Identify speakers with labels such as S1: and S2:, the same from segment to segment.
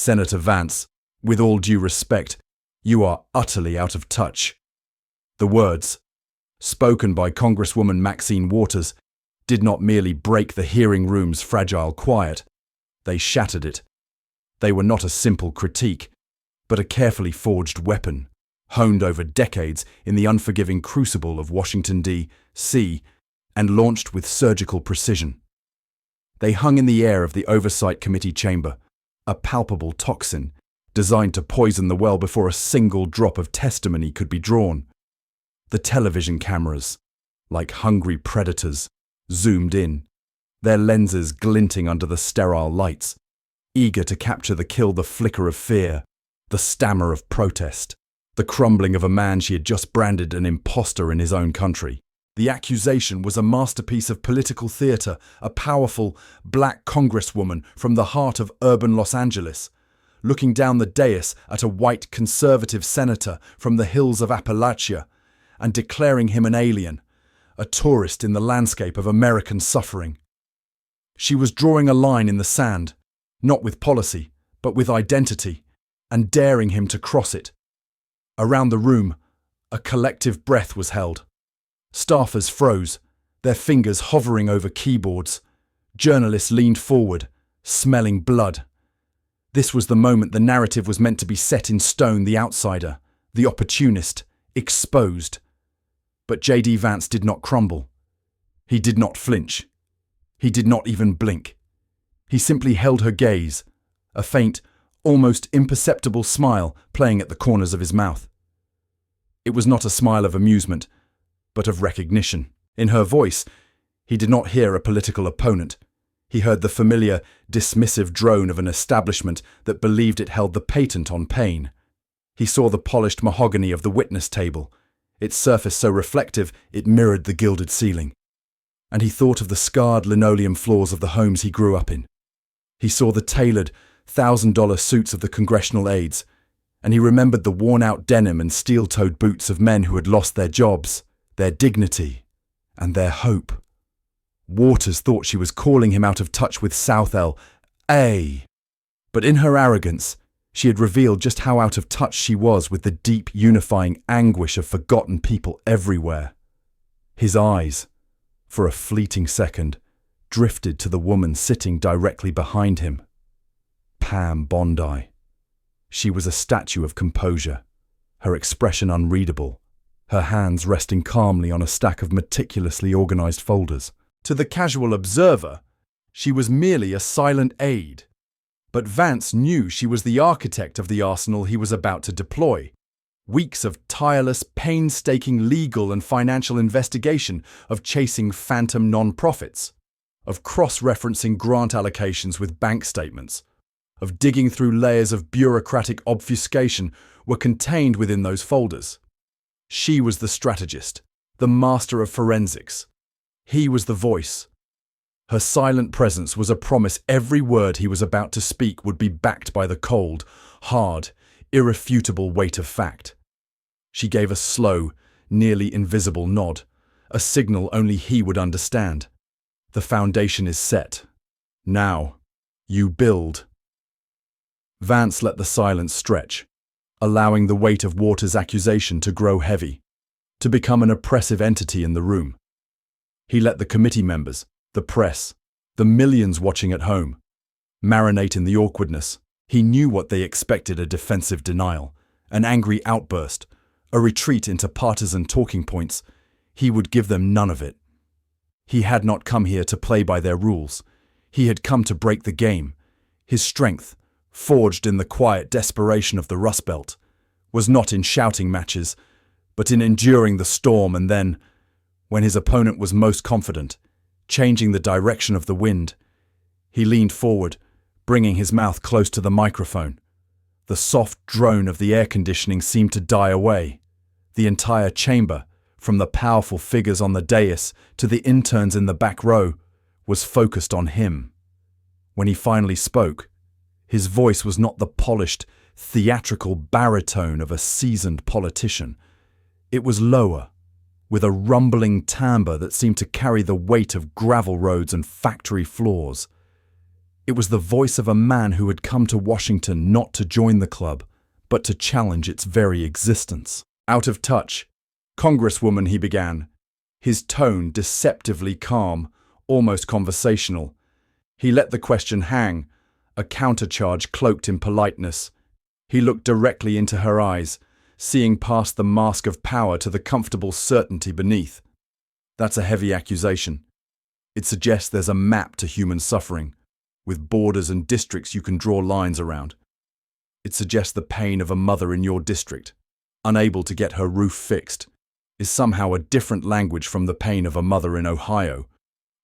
S1: Senator Vance, with all due respect, you are utterly out of touch. The words, spoken by Congresswoman Maxine Waters, did not merely break the hearing room's fragile quiet. They shattered it. They were not a simple critique, but a carefully forged weapon, honed over decades in the unforgiving crucible of Washington, D.C., and launched with surgical precision. They hung in the air of the Oversight Committee chamber, a palpable toxin designed to poison the well before a single drop of testimony could be drawn. The television cameras, like hungry predators, zoomed in, their lenses glinting under the sterile lights, eager to capture the flicker of fear, the stammer of protest, the crumbling of a man she had just branded an imposter in his own country. The accusation was a masterpiece of political theater, a powerful black congresswoman from the heart of urban Los Angeles, looking down the dais at a white conservative senator from the hills of Appalachia and declaring him an alien, a tourist in the landscape of American suffering. She was drawing a line in the sand, not with policy, but with identity, and daring him to cross it. Around the room, a collective breath was held. Staffers froze, their fingers hovering over keyboards. Journalists leaned forward, smelling blood. This was the moment the narrative was meant to be set in stone, the outsider, the opportunist, exposed. But J.D. Vance did not crumble. He did not flinch. He did not even blink. He simply held her gaze, a faint, almost imperceptible smile playing at the corners of his mouth. It was not a smile of amusement, but of recognition. In her voice, he did not hear a political opponent. He heard the familiar, dismissive drone of an establishment that believed it held the patent on pain. He saw the polished mahogany of the witness table, its surface so reflective it mirrored the gilded ceiling. And he thought of the scarred linoleum floors of the homes he grew up in. He saw the tailored, $1,000 suits of the congressional aides, and he remembered the worn-out denim and steel-toed boots of men who had lost their jobs, their dignity, and their hope. Waters thought she was calling him out of touch with South L.A., but in her arrogance, she had revealed just how out of touch she was with the deep, unifying anguish of forgotten people everywhere. His eyes, for a fleeting second, drifted to the woman sitting directly behind him. Pam Bondi. She was a statue of composure, her expression unreadable, her hands resting calmly on a stack of meticulously organized folders. To the casual observer, she was merely a silent aide. But Vance knew she was the architect of the arsenal he was about to deploy. Weeks of tireless, painstaking legal and financial investigation, of chasing phantom non-profits, of cross-referencing grant allocations with bank statements, of digging through layers of bureaucratic obfuscation were contained within those folders. She was the strategist, the master of forensics. He was the voice. Her silent presence was a promise every word he was about to speak would be backed by the cold, hard, irrefutable weight of fact. She gave a slow, nearly invisible nod, a signal only he would understand. The foundation is set. Now, you build. Vance let the silence stretch, allowing the weight of Waters' accusation to grow heavy, to become an oppressive entity in the room. He let the committee members, the press, the millions watching at home, marinate in the awkwardness. He knew what they expected: a defensive denial, an angry outburst, a retreat into partisan talking points. He would give them none of it. He had not come here to play by their rules. He had come to break the game. His strength, forged in the quiet desperation of the Rust Belt, was not in shouting matches, but in enduring the storm and then, when his opponent was most confident, changing the direction of the wind. He leaned forward, bringing his mouth close to the microphone. The soft drone of the air conditioning seemed to die away. The entire chamber, from the powerful figures on the dais to the interns in the back row, was focused on him. When he finally spoke, his voice was not the polished, theatrical baritone of a seasoned politician. It was lower, with a rumbling timbre that seemed to carry the weight of gravel roads and factory floors. It was the voice of a man who had come to Washington not to join the club, but to challenge its very existence. Out of touch. Congresswoman, he began, his tone deceptively calm, almost conversational. He let the question hang, a countercharge cloaked in politeness. He looked directly into her eyes, seeing past the mask of power to the comfortable certainty beneath. That's a heavy accusation. It suggests there's a map to human suffering, with borders and districts you can draw lines around. It suggests the pain of a mother in your district, unable to get her roof fixed, is somehow a different language from the pain of a mother in Ohio,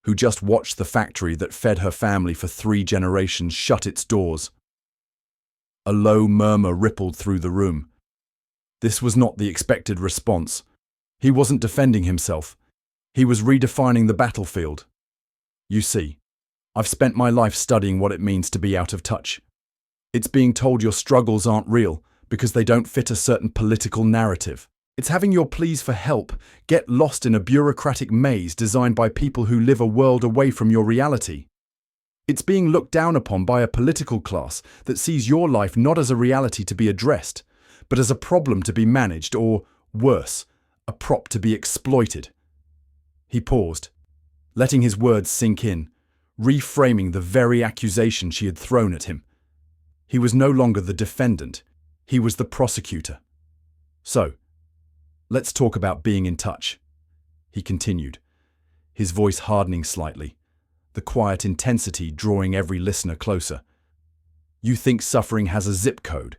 S1: who just watched the factory that fed her family for 3 generations shut its doors. A low murmur rippled through the room. This was not the expected response. He wasn't defending himself. He was redefining the battlefield. You see, I've spent my life studying what it means to be out of touch. It's being told your struggles aren't real because they don't fit a certain political narrative. It's having your pleas for help get lost in a bureaucratic maze designed by people who live a world away from your reality. It's being looked down upon by a political class that sees your life not as a reality to be addressed, but as a problem to be managed or, worse, a prop to be exploited. He paused, letting his words sink in, reframing the very accusation she had thrown at him. He was no longer the defendant, he was the prosecutor. So, let's talk about being in touch, he continued, his voice hardening slightly, the quiet intensity drawing every listener closer. You think suffering has a zip code.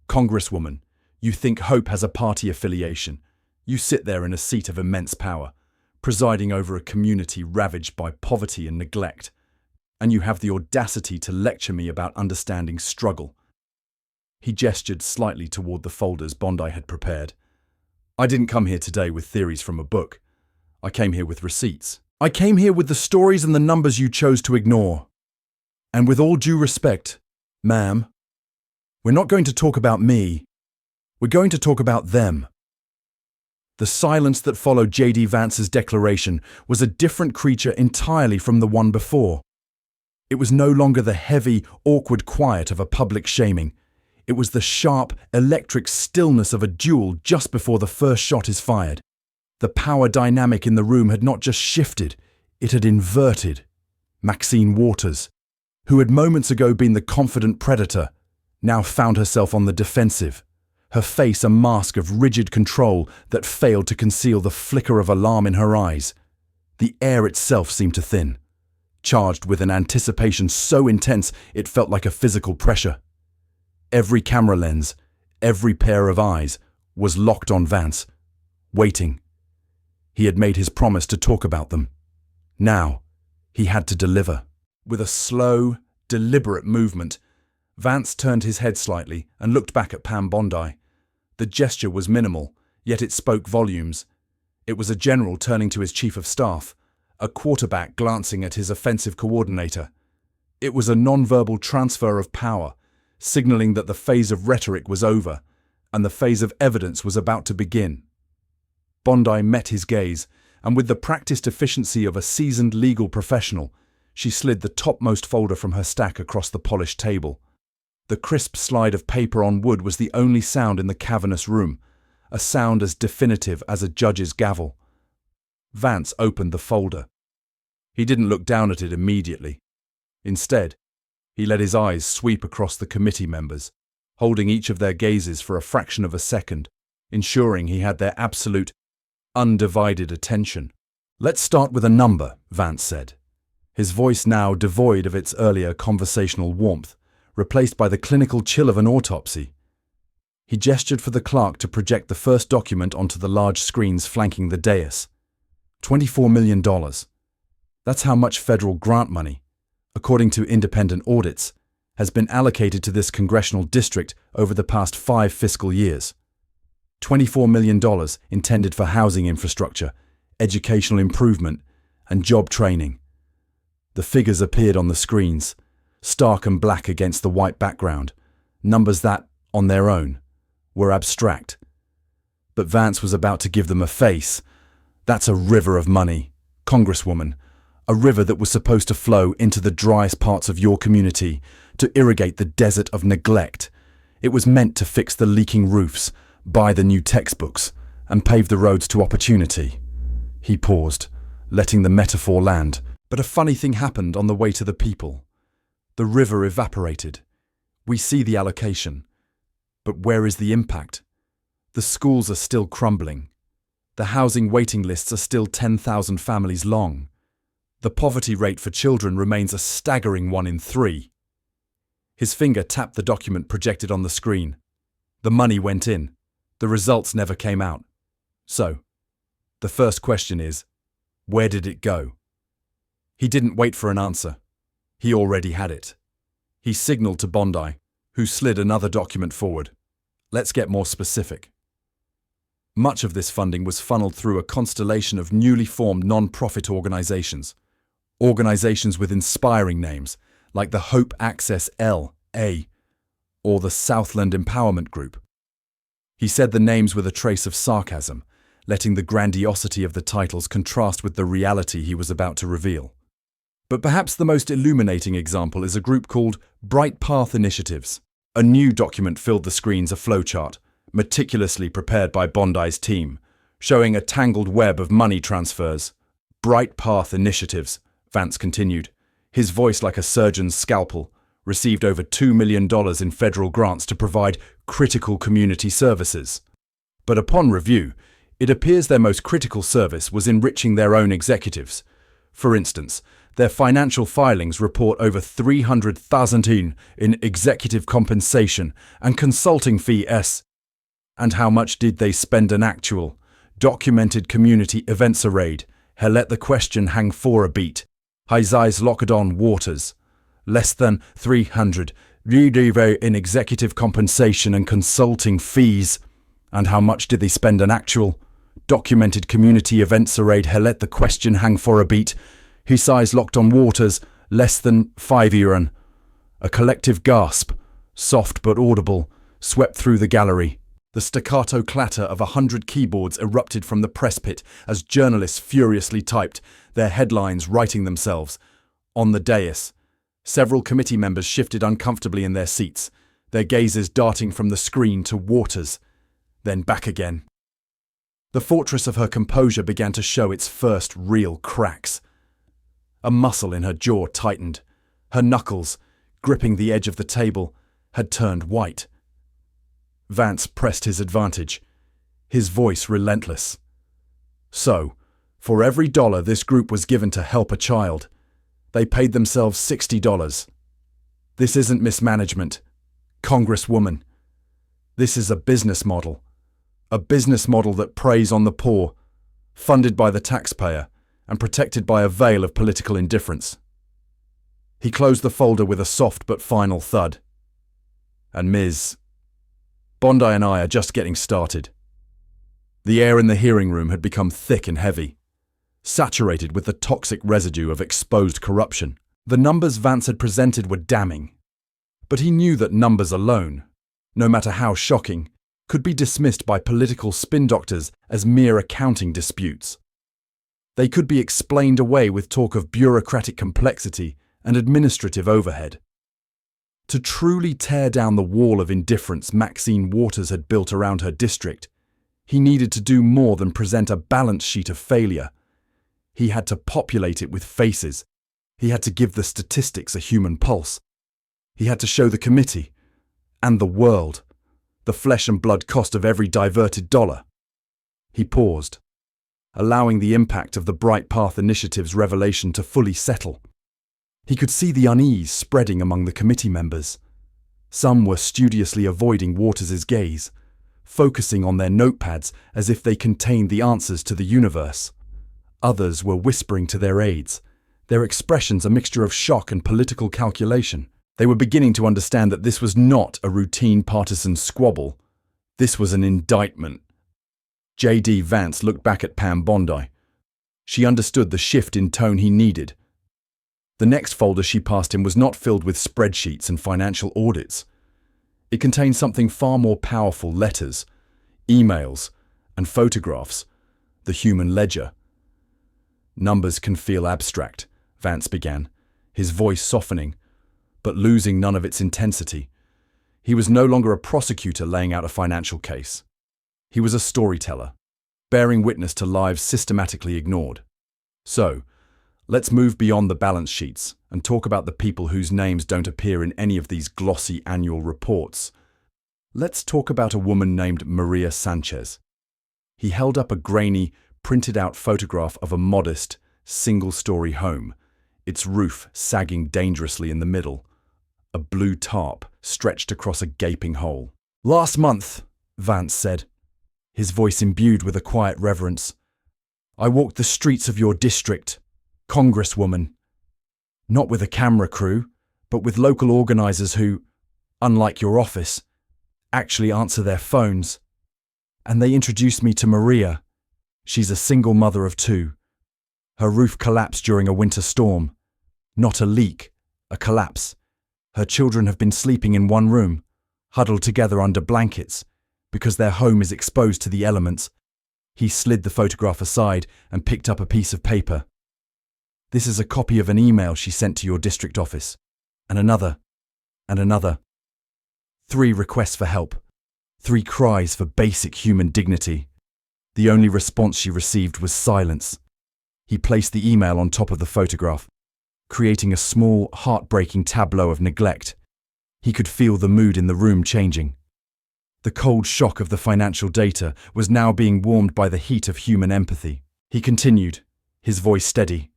S1: Congresswoman, you think hope has a party affiliation. You sit there in a seat of immense power, presiding over a community ravaged by poverty and neglect, and you have the audacity to lecture me about understanding struggle. He gestured slightly toward the folders Bondi had prepared. I didn't come here today with theories from a book. I came here with receipts. I came here with the stories and the numbers you chose to ignore. And with all due respect, ma'am, we're not going to talk about me. We're going to talk about them. The silence that followed J.D. Vance's declaration was a different creature entirely from the one before. It was no longer the heavy, awkward quiet of a public shaming. It was the sharp, electric stillness of a duel just before the first shot is fired. The power dynamic in the room had not just shifted, it had inverted. Maxine Waters, who had moments ago been the confident predator, now found herself on the defensive, her face a mask of rigid control that failed to conceal the flicker of alarm in her eyes. The air itself seemed to thin, charged with an anticipation so intense it felt like a physical pressure. Every camera lens, every pair of eyes, was locked on Vance, waiting. He had made his promise to talk about them. Now, he had to deliver. With a slow, deliberate movement, Vance turned his head slightly and looked back at Pam Bondi. The gesture was minimal, yet it spoke volumes. It was a general turning to his chief of staff, a quarterback glancing at his offensive coordinator. It was a non-verbal transfer of power, signaling that the phase of rhetoric was over and the phase of evidence was about to begin. Bondi met his gaze, and with the practiced efficiency of a seasoned legal professional, she slid the topmost folder from her stack across the polished table. The crisp slide of paper on wood was the only sound in the cavernous room, a sound as definitive as a judge's gavel. Vance opened the folder. He didn't look down at it immediately. Instead, he let his eyes sweep across the committee members, holding each of their gazes for a fraction of a second, ensuring he had their absolute, undivided attention. Let's start with a number, Vance said, his voice now devoid of its earlier conversational warmth, replaced by the clinical chill of an autopsy. He gestured for the clerk to project the first document onto the large screens flanking the dais. $24 million. That's how much federal grant money, according to independent audits, has been allocated to this congressional district over the past 5 fiscal years. $24 million intended for housing infrastructure, educational improvement, and job training. The figures appeared on the screens, stark and black against the white background, numbers that, on their own, were abstract. But Vance was about to give them a face. That's a river of money. Congresswoman, a river that was supposed to flow into the driest parts of your community, to irrigate the desert of neglect. It was meant to fix the leaking roofs, buy the new textbooks, and pave the roads to opportunity. He paused, letting the metaphor land. But a funny thing happened on the way to the people. The river evaporated. We see the allocation. But where is the impact? The schools are still crumbling. The housing waiting lists are still 10,000 families long. The poverty rate for children remains a staggering 1 in 3. His finger tapped the document projected on the screen. The money went in. The results never came out. So, the first question is, where did it go? He didn't wait for an answer. He already had it. He signaled to Bondi, who slid another document forward. Let's get more specific. Much of this funding was funneled through a constellation of newly formed non-profit organizations. Organizations with inspiring names, like the Hope Access L.A. or the Southland Empowerment Group. He said the names with a trace of sarcasm, letting the grandiosity of the titles contrast with the reality he was about to reveal. But perhaps the most illuminating example is a group called Bright Path Initiatives. A new document filled the screens, a flowchart, meticulously prepared by Bondi's team, showing a tangled web of money transfers. Bright Path Initiatives, Vance continued, his voice like a surgeon's scalpel, received over $2 million in federal grants to provide critical community services. But upon review, it appears their most critical service was enriching their own executives. For instance, their financial filings report over $300,000 in executive compensation and consulting fees. And how much did they spend on actual, documented community events arrayed? He let the question hang for a beat. His eyes locked on Waters. Less than 300 in executive compensation and consulting fees. And how much did they spend on actual, documented community events arrayed? He let the question hang for a beat. His eyes locked on Waters. Less than 5 euros. A collective gasp, soft but audible, swept through the gallery. The staccato clatter of 100 keyboards erupted from the press pit as journalists furiously typed, their headlines writing themselves. On the dais, several committee members shifted uncomfortably in their seats, their gazes darting from the screen to Waters, then back again. The fortress of her composure began to show its first real cracks. A muscle in her jaw tightened. Her knuckles, gripping the edge of the table, had turned white. Vance pressed his advantage, his voice relentless. So, for every dollar this group was given to help a child, they paid themselves $60. This isn't mismanagement, Congresswoman. This is a business model that preys on the poor, funded by the taxpayer and protected by a veil of political indifference. He closed the folder with a soft but final thud. And Ms. Bondi and I are just getting started. The air in the hearing room had become thick and heavy, saturated with the toxic residue of exposed corruption. The numbers Vance had presented were damning, but he knew that numbers alone, no matter how shocking, could be dismissed by political spin doctors as mere accounting disputes. They could be explained away with talk of bureaucratic complexity and administrative overhead. To truly tear down the wall of indifference Maxine Waters had built around her district, he needed to do more than present a balance sheet of failure. He had to populate it with faces. He had to give the statistics a human pulse. He had to show the committee, and the world, the flesh and blood cost of every diverted dollar. He paused, allowing the impact of the Bright Path Initiative's revelation to fully settle. He could see the unease spreading among the committee members. Some were studiously avoiding Waters' gaze, focusing on their notepads as if they contained the answers to the universe. Others were whispering to their aides, their expressions a mixture of shock and political calculation. They were beginning to understand that this was not a routine partisan squabble. This was an indictment. J.D. Vance looked back at Pam Bondi. She understood the shift in tone he needed. The next folder she passed him was not filled with spreadsheets and financial audits. It contained something far more powerful: letters, emails, and photographs, the human ledger. Numbers can feel abstract, Vance began, his voice softening, but losing none of its intensity. He was no longer a prosecutor laying out a financial case. He was a storyteller, bearing witness to lives systematically ignored. So, let's move beyond the balance sheets and talk about the people whose names don't appear in any of these glossy annual reports. Let's talk about a woman named Maria Sanchez. He held up a grainy, printed-out photograph of a modest, single-story home, its roof sagging dangerously in the middle, a blue tarp stretched across a gaping hole. "Last month," Vance said, his voice imbued with a quiet reverence, "I walked the streets of your district, Congresswoman. Not with a camera crew, but with local organizers who, unlike your office, actually answer their phones. And they introduced me to Maria. She's a single mother of two. Her roof collapsed during a winter storm. Not a leak, a collapse. Her children have been sleeping in one room, huddled together under blankets, because their home is exposed to the elements." He slid the photograph aside and picked up a piece of paper. "This is a copy of an email she sent to your district office. And another. And another. 3 requests for help. 3 cries for basic human dignity. The only response she received was silence." He placed the email on top of the photograph, creating a small, heartbreaking tableau of neglect. He could feel the mood in the room changing. The cold shock of the financial data was now being warmed by the heat of human empathy. He continued, his voice steady.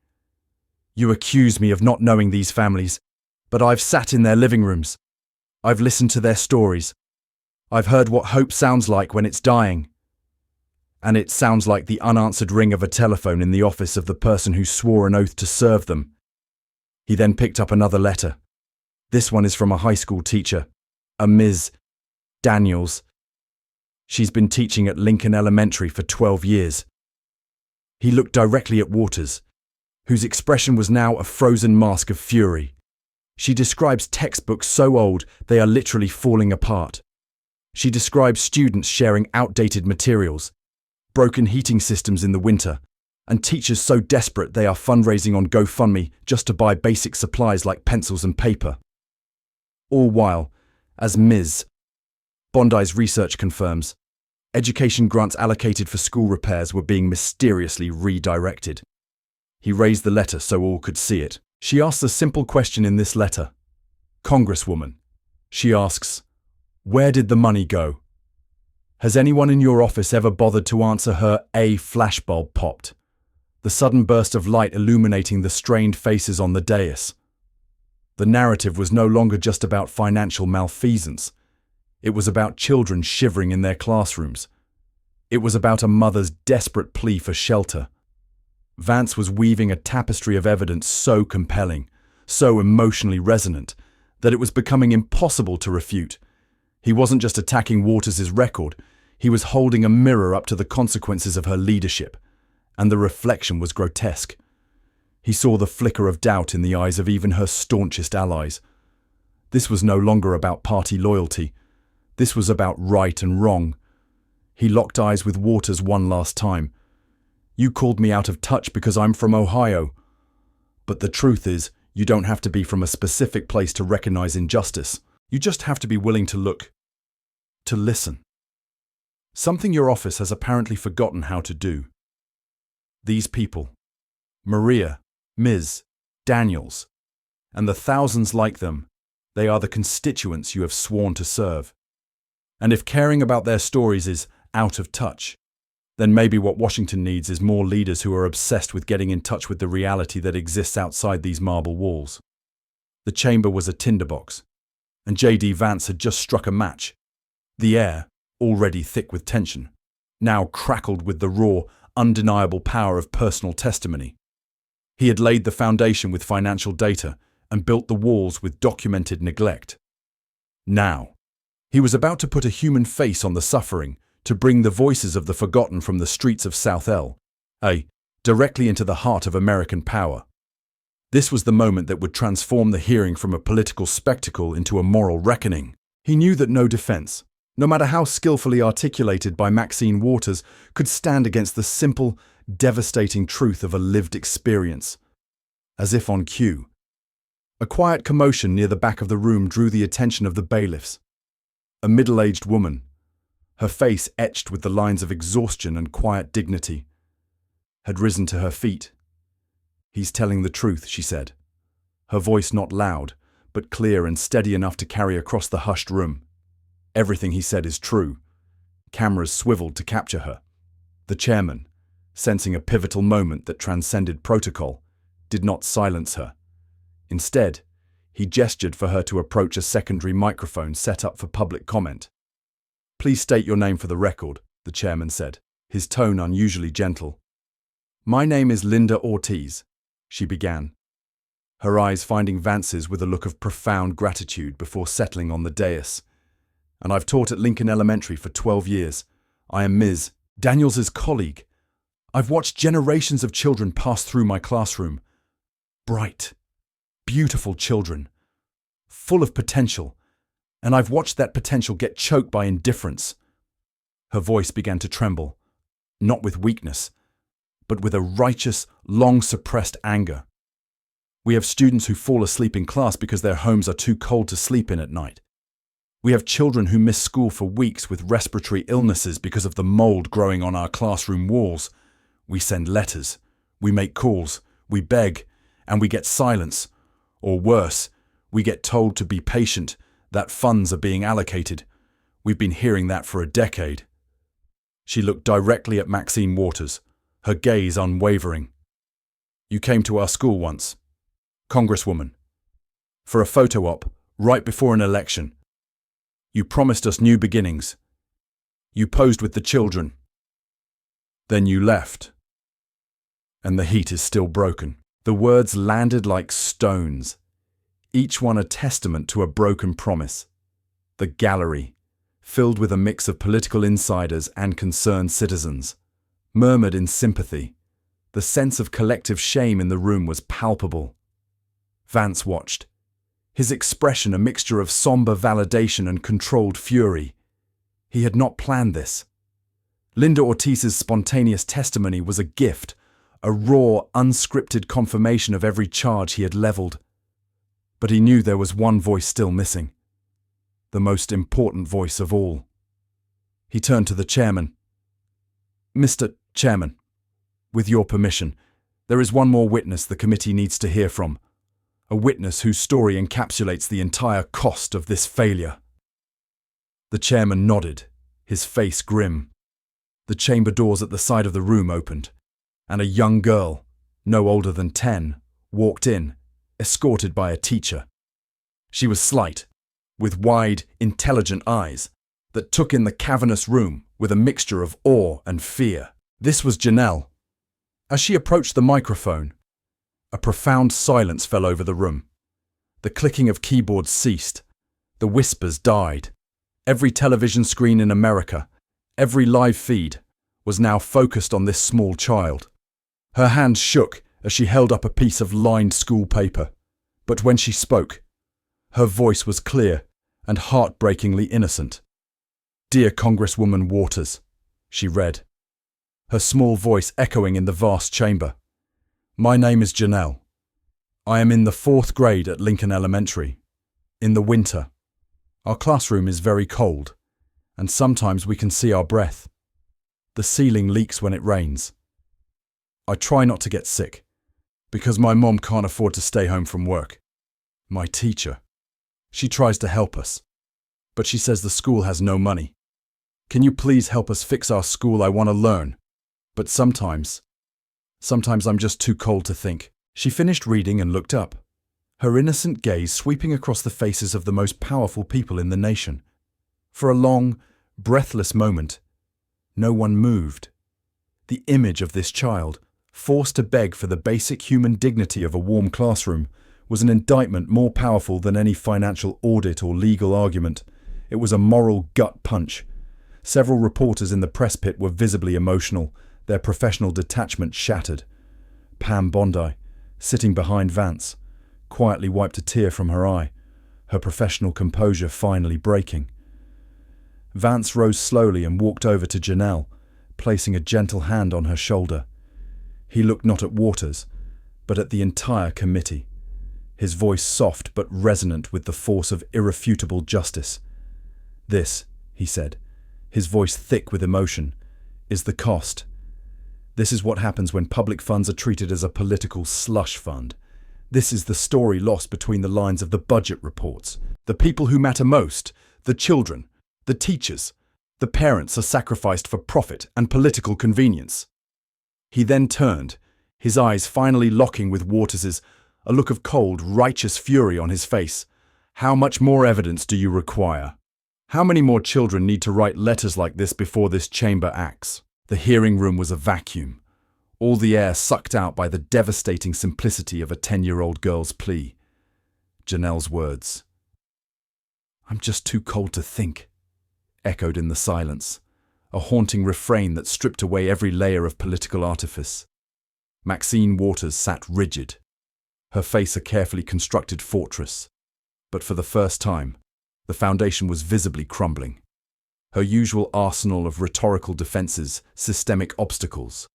S1: "You accuse me of not knowing these families, but I've sat in their living rooms. I've listened to their stories. I've heard what hope sounds like when it's dying. And it sounds like the unanswered ring of a telephone in the office of the person who swore an oath to serve them." He then picked up another letter. This one is from a high school teacher, a Ms. Daniels. She's been teaching at Lincoln Elementary for 12 years. He looked directly at Waters, whose expression was now a frozen mask of fury. She describes textbooks so old they are literally falling apart. She describes students sharing outdated materials, broken heating systems in the winter, and teachers so desperate they are fundraising on GoFundMe just to buy basic supplies like pencils and paper. All while, as Ms. Bondi's research confirms, education grants allocated for school repairs were being mysteriously redirected. He raised the letter so all could see it. She asks a simple question in this letter. "Congresswoman," she asks, "where did the money go? Has anyone in your office ever bothered to answer her?" A flashbulb popped, the sudden burst of light illuminating the strained faces on the dais. The narrative was no longer just about financial malfeasance. It was about children shivering in their classrooms. It was about a mother's desperate plea for shelter. Vance was weaving a tapestry of evidence so compelling, so emotionally resonant, that it was becoming impossible to refute. He wasn't just attacking Waters' record, he was holding a mirror up to the consequences of her leadership, and the reflection was grotesque. He saw the flicker of doubt in the eyes of even her staunchest allies. This was no longer about party loyalty. This was about right and wrong. He locked eyes with Waters one last time. "You called me out of touch because I'm from Ohio. But the truth is, you don't have to be from a specific place to recognize injustice. You just have to be willing to look, to listen. Something your office has apparently forgotten how to do. These people, Maria, Ms. Daniels, and the thousands like them, they are the constituents you have sworn to serve. And if caring about their stories is out of touch, then maybe what Washington needs is more leaders who are obsessed with getting in touch with the reality that exists outside these marble walls." The chamber was a tinderbox, and J.D. Vance had just struck a match. The air, already thick with tension, now crackled with the raw, undeniable power of personal testimony. He had laid the foundation with financial data and built the walls with documented neglect. Now, he was about to put a human face on the suffering, to bring the voices of the forgotten from the streets of South L.A. directly into the heart of American power. This was the moment that would transform the hearing from a political spectacle into a moral reckoning. He knew that no defense, no matter how skillfully articulated by Maxine Waters, could stand against the simple, devastating truth of a lived experience. As if on cue, a quiet commotion near the back of the room drew the attention of the bailiffs. A middle-aged woman, her face etched with the lines of exhaustion and quiet dignity, had risen to her feet. "He's telling the truth," she said, her voice not loud, but clear and steady enough to carry across the hushed room. "Everything he said is true." Cameras swiveled to capture her. The chairman, sensing a pivotal moment that transcended protocol, did not silence her. Instead, he gestured for her to approach a secondary microphone set up for public comment. "Please state your name for the record," the chairman said, his tone unusually gentle. "My name is Linda Ortiz," she began, her eyes finding Vance's with a look of profound gratitude before settling on the dais. "And I've taught at Lincoln Elementary for 12 years. I am Ms. Daniels's colleague. I've watched generations of children pass through my classroom. Bright, beautiful children, full of potential, and I've watched that potential get choked by indifference." Her voice began to tremble, not with weakness, but with a righteous, long-suppressed anger. "We have students who fall asleep in class because their homes are too cold to sleep in at night. We have children who miss school for weeks with respiratory illnesses because of the mold growing on our classroom walls. We send letters, we make calls, we beg, and we get silence. Or worse, we get told to be patient, that funds are being allocated. We've been hearing that for a decade." She looked directly at Maxine Waters, her gaze unwavering. "You came to our school once, Congresswoman, for a photo op right before an election. You promised us new beginnings. You posed with the children. Then you left. And the heat is still broken." The words landed like stones, each one a testament to a broken promise. The gallery, filled with a mix of political insiders and concerned citizens, murmured in sympathy. The sense of collective shame in the room was palpable. Vance watched, his expression a mixture of somber validation and controlled fury. He had not planned this. Linda Ortiz's spontaneous testimony was a gift, a raw, unscripted confirmation of every charge he had leveled. But he knew there was one voice still missing, the most important voice of all. He turned to the chairman. "Mr. Chairman, with your permission, there is one more witness the committee needs to hear from, a witness whose story encapsulates the entire cost of this failure." The chairman nodded, his face grim. The chamber doors at the side of the room opened, and a young girl, no older than 10, walked in, escorted by a teacher. She was slight, with wide, intelligent eyes that took in the cavernous room with a mixture of awe and fear. This was Janelle. As she approached the microphone, a profound silence fell over the room. The clicking of keyboards ceased. The whispers died. Every television screen in America, every live feed, was now focused on this small child. Her hands shook as she held up a piece of lined school paper. But when she spoke, her voice was clear and heartbreakingly innocent. "Dear Congresswoman Waters," she read, her small voice echoing in the vast chamber. "My name is Janelle. I am in the 4th grade at Lincoln Elementary. In the winter, our classroom is very cold, and sometimes we can see our breath. The ceiling leaks when it rains. I try not to get sick, because my mom can't afford to stay home from work. My teacher, she tries to help us, but she says the school has no money. Can you please help us fix our school? I want to learn, but sometimes I'm just too cold to think." She finished reading and looked up, her innocent gaze sweeping across the faces of the most powerful people in the nation. For a long, breathless moment, no one moved. The image of this child, forced to beg for the basic human dignity of a warm classroom, was an indictment more powerful than any financial audit or legal argument. It was a moral gut punch. Several reporters in the press pit were visibly emotional, their professional detachment shattered. Pam Bondi, sitting behind Vance, quietly wiped a tear from her eye, her professional composure finally breaking. Vance rose slowly and walked over to Janelle, placing a gentle hand on her shoulder. He looked not at Waters, but at the entire committee. His voice soft but resonant with the force of irrefutable justice. "This," he said, his voice thick with emotion, "is the cost. This is what happens when public funds are treated as a political slush fund. This is the story lost between the lines of the budget reports. The people who matter most, the children, the teachers, the parents are sacrificed for profit and political convenience." He then turned, his eyes finally locking with Waters's, a look of cold, righteous fury on his face. "How much more evidence do you require? How many more children need to write letters like this before this chamber acts?" The hearing room was a vacuum, all the air sucked out by the devastating simplicity of a 10-year-old girl's plea. Janelle's words, "I'm just too cold to think," echoed in the silence, a haunting refrain that stripped away every layer of political artifice. Maxine Waters sat rigid, her face a carefully constructed fortress. But for the first time, the foundation was visibly crumbling. Her usual arsenal of rhetorical defenses, systemic obstacles,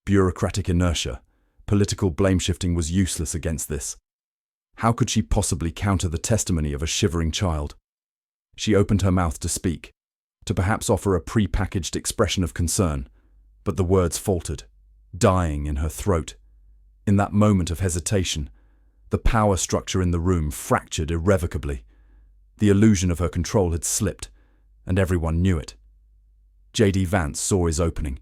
S1: bureaucratic inertia, political blame-shifting was useless against this. How could she possibly counter the testimony of a shivering child? She opened her mouth to speak, to perhaps offer a pre-packaged expression of concern, but the words faltered, dying in her throat. In that moment of hesitation, the power structure in the room fractured irrevocably. The illusion of her control had slipped, and everyone knew it. J.D. Vance saw his opening.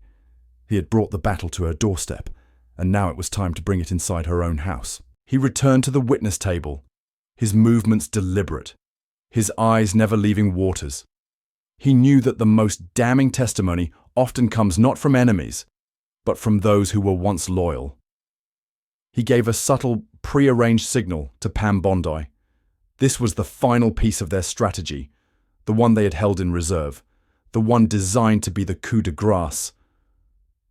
S1: He had brought the battle to her doorstep, and now it was time to bring it inside her own house. He returned to the witness table, his movements deliberate, his eyes never leaving Waters. He knew that the most damning testimony often comes not from enemies, but from those who were once loyal. He gave a subtle, pre-arranged signal to Pam Bondi. This was the final piece of their strategy, the one they had held in reserve, the one designed to be the coup de grace.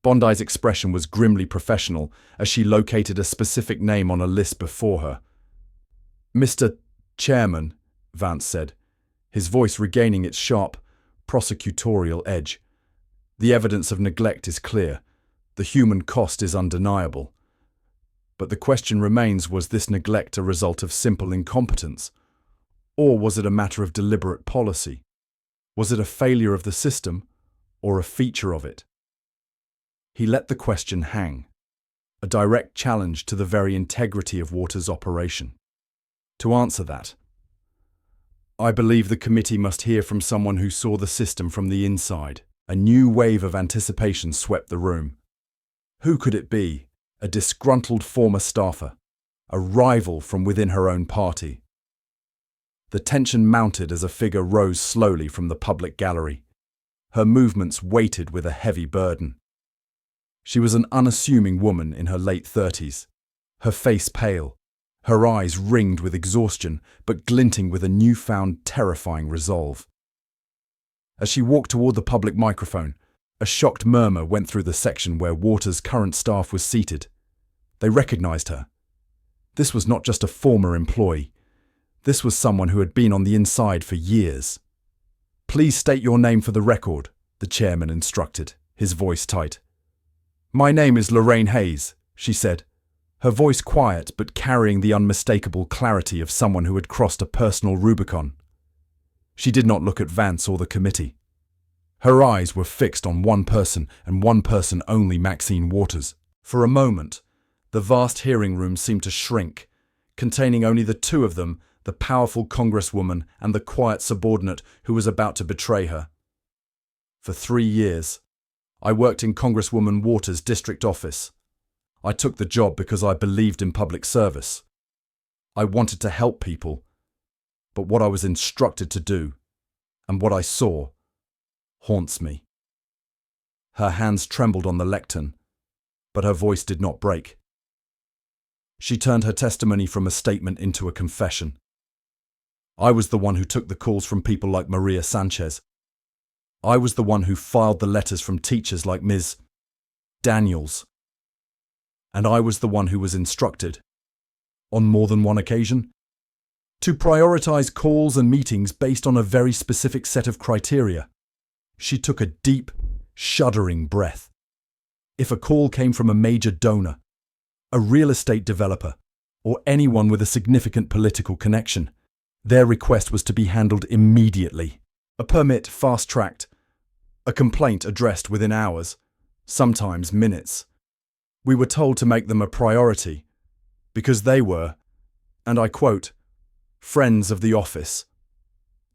S1: Bondi's expression was grimly professional as she located a specific name on a list before her. "Mr. Chairman," Vance said, his voice regaining its sharp, prosecutorial edge. "The evidence of neglect is clear. The human cost is undeniable. But the question remains, was this neglect a result of simple incompetence? Or was it a matter of deliberate policy? Was it a failure of the system, or a feature of it?" He let the question hang, a direct challenge to the very integrity of Waters' operation. To answer that, "I believe the committee must hear from someone who saw the system from the inside." A new wave of anticipation swept the room. Who could it be? A disgruntled former staffer, a rival from within her own party. The tension mounted as a figure rose slowly from the public gallery, her movements weighted with a heavy burden. She was an unassuming woman in her late 30s, her face pale, her eyes ringed with exhaustion but glinting with a newfound terrifying resolve. As she walked toward the public microphone, a shocked murmur went through the section where Waters' current staff was seated. They recognized her. This was not just a former employee. This was someone who had been on the inside for years. "Please state your name for the record," the chairman instructed, his voice tight. "My name is Lorraine Hayes," she said, her voice quiet but carrying the unmistakable clarity of someone who had crossed a personal Rubicon. She did not look at Vance or the committee. Her eyes were fixed on one person and one person only, Maxine Waters. For a moment, the vast hearing room seemed to shrink, containing only the two of them, the powerful congresswoman and the quiet subordinate who was about to betray her. For 3 years, I worked in Congresswoman Waters' district office. I took the job because I believed in public service. I wanted to help people, but what I was instructed to do, and what I saw, haunts me. Her hands trembled on the lectern, but her voice did not break. She turned her testimony from a statement into a confession. I was the one who took the calls from people like Maria Sanchez. I was the one who filed the letters from teachers like Ms. Daniels. And I was the one who was instructed, on more than one occasion, to prioritize calls and meetings based on a very specific set of criteria. She took a deep, shuddering breath. If a call came from a major donor, a real estate developer, or anyone with a significant political connection. Their request was to be handled immediately. A permit fast-tracked, a complaint addressed within hours, sometimes minutes. We were told to make them a priority, because they were, and I quote, friends of the office.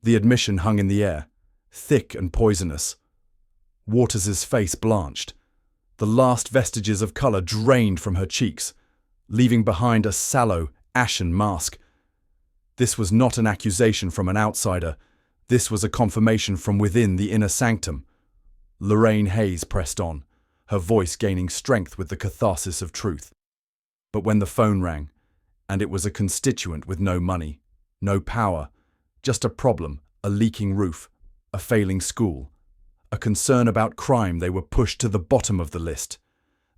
S1: The admission hung in the air, thick and poisonous. Waters's face blanched. The last vestiges of colour drained from her cheeks, leaving behind a sallow, ashen mask. This was not an accusation from an outsider. This was a confirmation from within the inner sanctum. Lorraine Hayes pressed on, her voice gaining strength with the catharsis of truth. But when the phone rang, and it was a constituent with no money, no power, just a problem, a leaking roof, a failing school, a concern about crime, they were pushed to the bottom of the list.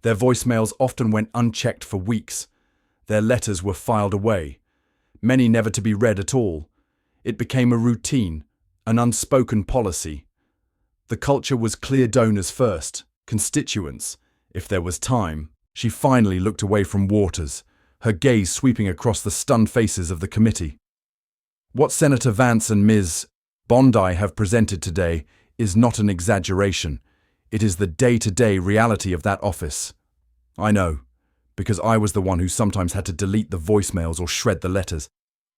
S1: Their voicemails often went unchecked for weeks. Their letters were filed away, many never to be read at all. It became a routine, an unspoken policy. The culture was clear donors first, constituents. If there was time, she finally looked away from Waters, her gaze sweeping across the stunned faces of the committee. What Senator Vance and Ms. Bondi have presented today is not an exaggeration. It is the day-to-day reality of that office. I know, because I was the one who sometimes had to delete the voicemails or shred the letters.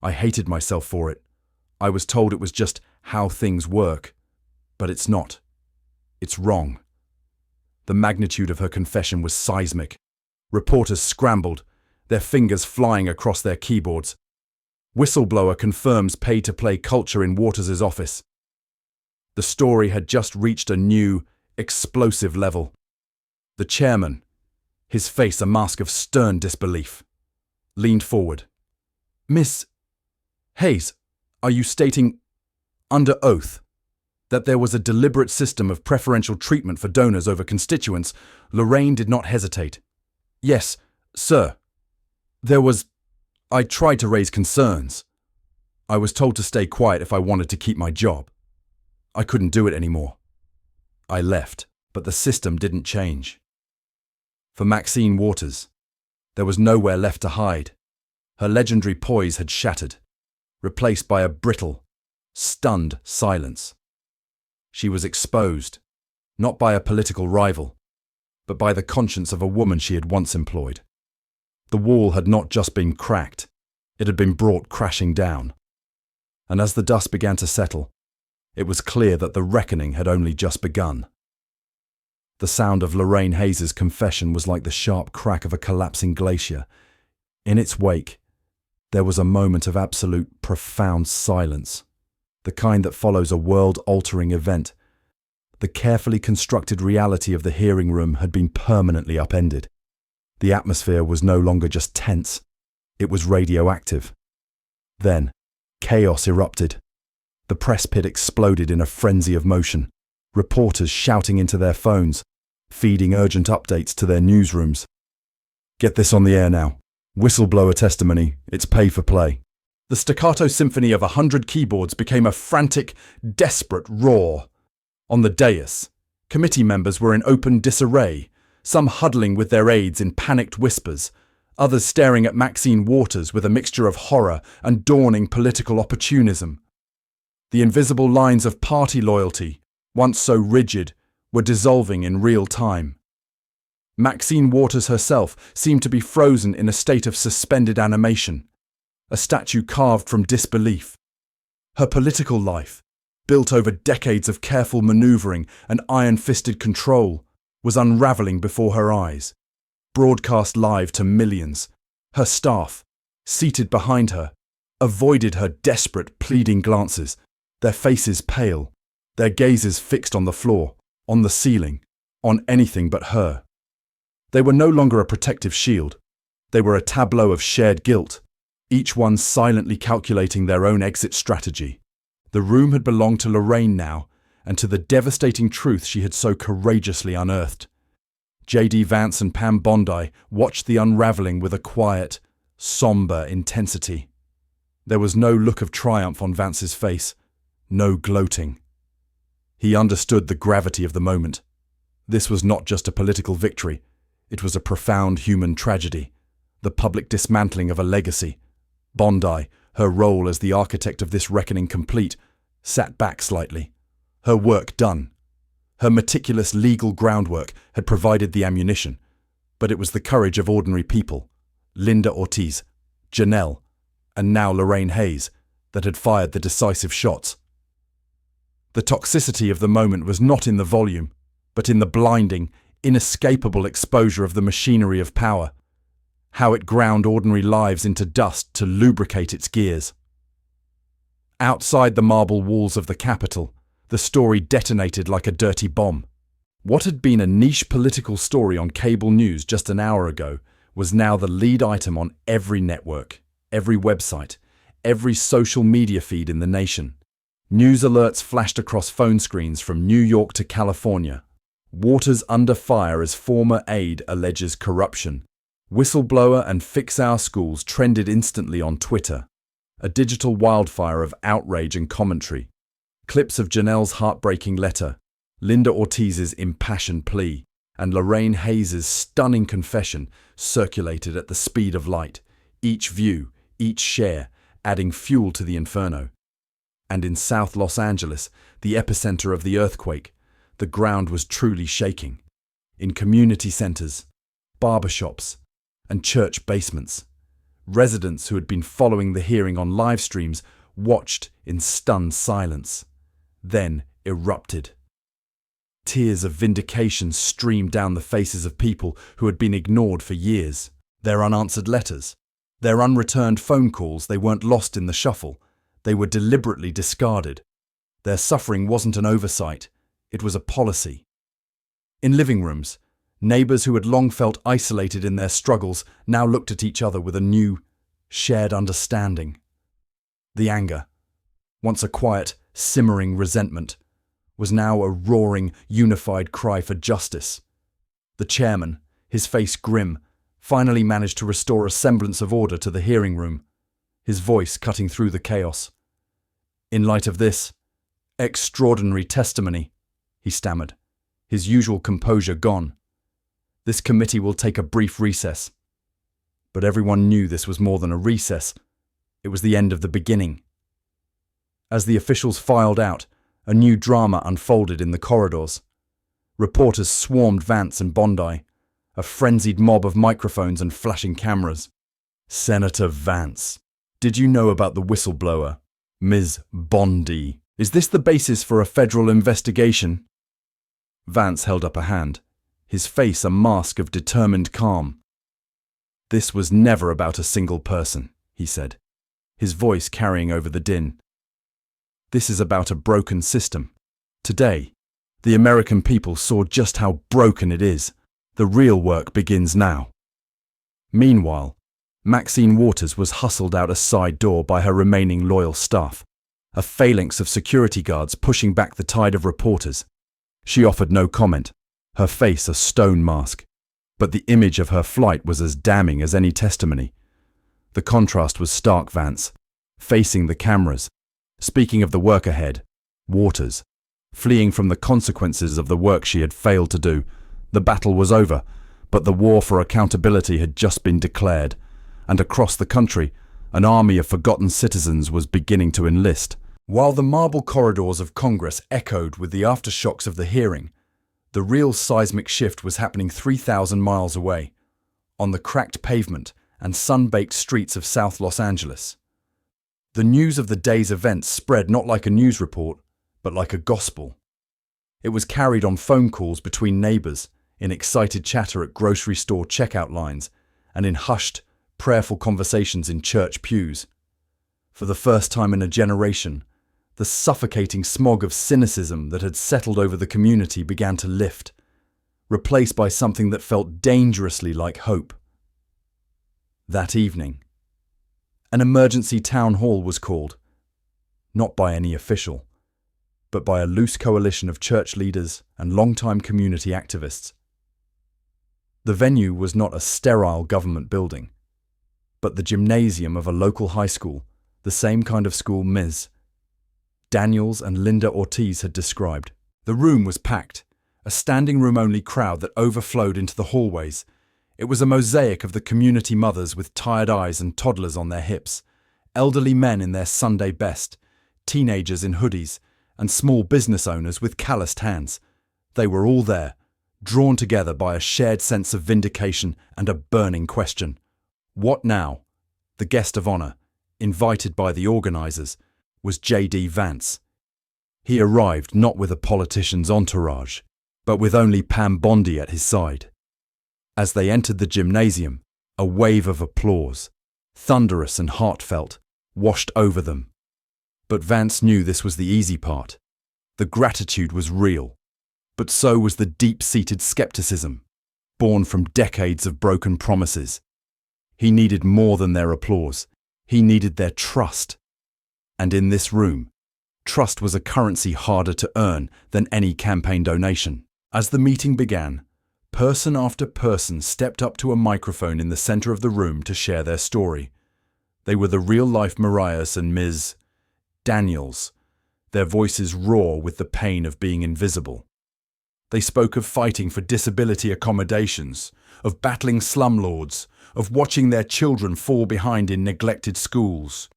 S1: I hated myself for it. I was told it was just how things work. But it's not. It's wrong. The magnitude of her confession was seismic. Reporters scrambled, their fingers flying across their keyboards. Whistleblower confirms pay-to-play culture in Waters' office. The story had just reached a new, explosive level. The chairman, his face a mask of stern disbelief, leaned forward. Miss Hayes, are you stating, under oath, that there was a deliberate system of preferential treatment for donors over constituents? Lorraine did not hesitate. Yes, sir. There was... I tried to raise concerns. I was told to stay quiet if I wanted to keep my job. I couldn't do it anymore. I left, but the system didn't change. For Maxine Waters, there was nowhere left to hide. Her legendary poise had shattered, replaced by a brittle, stunned silence. She was exposed, not by a political rival, but by the conscience of a woman she had once employed. The wall had not just been cracked, it had been brought crashing down. And as the dust began to settle, it was clear that the reckoning had only just begun. The sound of Lorraine Hayes' confession was like the sharp crack of a collapsing glacier. In its wake, there was a moment of absolute, profound silence, the kind that follows a world-altering event. The carefully constructed reality of the hearing room had been permanently upended. The atmosphere was no longer just tense, it was radioactive. Then, chaos erupted. The press pit exploded in a frenzy of motion, reporters shouting into their phones, feeding urgent updates to their newsrooms. Get this on the air now. Whistleblower testimony, it's pay for play. The staccato symphony of 100 keyboards became a frantic, desperate roar. On the dais, committee members were in open disarray, some huddling with their aides in panicked whispers, others staring at Maxine Waters with a mixture of horror and dawning political opportunism. The invisible lines of party loyalty, once so rigid, were dissolving in real time. Maxine Waters herself seemed to be frozen in a state of suspended animation, a statue carved from disbelief. Her political life, built over decades of careful maneuvering and iron-fisted control, was unraveling before her eyes, broadcast live to millions. Her staff, seated behind her, avoided her desperate, pleading glances, their faces pale, their gazes fixed on the floor, on the ceiling, on anything but her. They were no longer a protective shield. They were a tableau of shared guilt, each one silently calculating their own exit strategy. The room had belonged to Lorraine now, and to the devastating truth she had so courageously unearthed. J.D. Vance and Pam Bondi watched the unravelling with a quiet, sombre intensity. There was no look of triumph on Vance's face, no gloating. He understood the gravity of the moment. This was not just a political victory, it was a profound human tragedy, the public dismantling of a legacy. Bondi, her role as the architect of this reckoning complete, sat back slightly. Her work done. Her meticulous legal groundwork had provided the ammunition, but it was the courage of ordinary people, Linda Ortiz, Janelle, and now Lorraine Hayes, that had fired the decisive shots. The toxicity of the moment was not in the volume, but in the blinding, inescapable exposure of the machinery of power, how it ground ordinary lives into dust to lubricate its gears. Outside the marble walls of the Capitol, the story detonated like a dirty bomb. What had been a niche political story on cable news just an hour ago was now the lead item on every network, every website, every social media feed in the nation. News alerts flashed across phone screens from New York to California. Waters under fire as former aide alleges corruption. Whistleblower and Fix Our Schools trended instantly on Twitter. A digital wildfire of outrage and commentary. Clips of Janelle's heartbreaking letter, Linda Ortiz's impassioned plea, and Lorraine Hayes' stunning confession circulated at the speed of light, each view, each share, adding fuel to the inferno. And in South Los Angeles, the epicenter of the earthquake, the ground was truly shaking. In community centers, barbershops, and church basements, residents who had been following the hearing on live streams watched in stunned silence, then erupted. Tears of vindication streamed down the faces of people who had been ignored for years. Their unanswered letters, their unreturned phone calls, they weren't lost in the shuffle. They were deliberately discarded. Their suffering wasn't an oversight, it was a policy. In living rooms, neighbors who had long felt isolated in their struggles now looked at each other with a new, shared understanding. The anger, once a quiet, simmering resentment, was now a roaring, unified cry for justice. The chairman, his face grim, finally managed to restore a semblance of order to the hearing room, his voice cutting through the chaos. In light of this extraordinary testimony, he stammered, his usual composure gone. This committee will take a brief recess. But everyone knew this was more than a recess. It was the end of the beginning. As the officials filed out, a new drama unfolded in the corridors. Reporters swarmed Vance and Bondi, a frenzied mob of microphones and flashing cameras. Senator Vance, did you know about the whistleblower, Ms. Bondi? Is this the basis for a federal investigation? Vance held up a hand, his face a mask of determined calm. This was never about a single person, he said, his voice carrying over the din. This is about a broken system. Today, the American people saw just how broken it is. The real work begins now. Meanwhile, Maxine Waters was hustled out a side door by her remaining loyal staff, a phalanx of security guards pushing back the tide of reporters. She offered no comment, her face a stone mask, but the image of her flight was as damning as any testimony. The contrast was stark. Vance, facing the cameras, speaking of the work ahead. Waters, fleeing from the consequences of the work she had failed to do. The battle was over, but the war for accountability had just been declared, and across the country, an army of forgotten citizens was beginning to enlist. While the marble corridors of Congress echoed with the aftershocks of the hearing, the real seismic shift was happening 3,000 miles away, on the cracked pavement and sun-baked streets of South Los Angeles. The news of the day's events spread not like a news report, but like a gospel. It was carried on phone calls between neighbors, in excited chatter at grocery store checkout lines, and in hushed, prayerful conversations in church pews. For the first time in a generation, the suffocating smog of cynicism that had settled over the community began to lift, replaced by something that felt dangerously like hope. That evening, an emergency town hall was called, not by any official, but by a loose coalition of church leaders and longtime community activists. The venue was not a sterile government building, but the gymnasium of a local high school, the same kind of school Ms. Daniels and Linda Ortiz had described. The room was packed, a standing room-only crowd that overflowed into the hallways, It was a mosaic of the community mothers with tired eyes and toddlers on their hips, elderly men in their Sunday best, teenagers in hoodies, and small business owners with calloused hands. They were all there, drawn together by a shared sense of vindication and a burning question. What now? The guest of honor, invited by the organizers, was J.D. Vance. He arrived not with a politician's entourage, but with only Pam Bondi at his side. As they entered the gymnasium, a wave of applause, thunderous and heartfelt, washed over them. But Vance knew this was the easy part. The gratitude was real, but so was the deep-seated skepticism, born from decades of broken promises. He needed more than their applause. He needed their trust. And in this room, trust was a currency harder to earn than any campaign donation. As the meeting began, person after person stepped up to a microphone in the center of the room to share their story. They were the real-life Mariahs and Ms. Daniels, their voices raw with the pain of being invisible. They spoke of fighting for disability accommodations, of battling slumlords, of watching their children fall behind in neglected schools.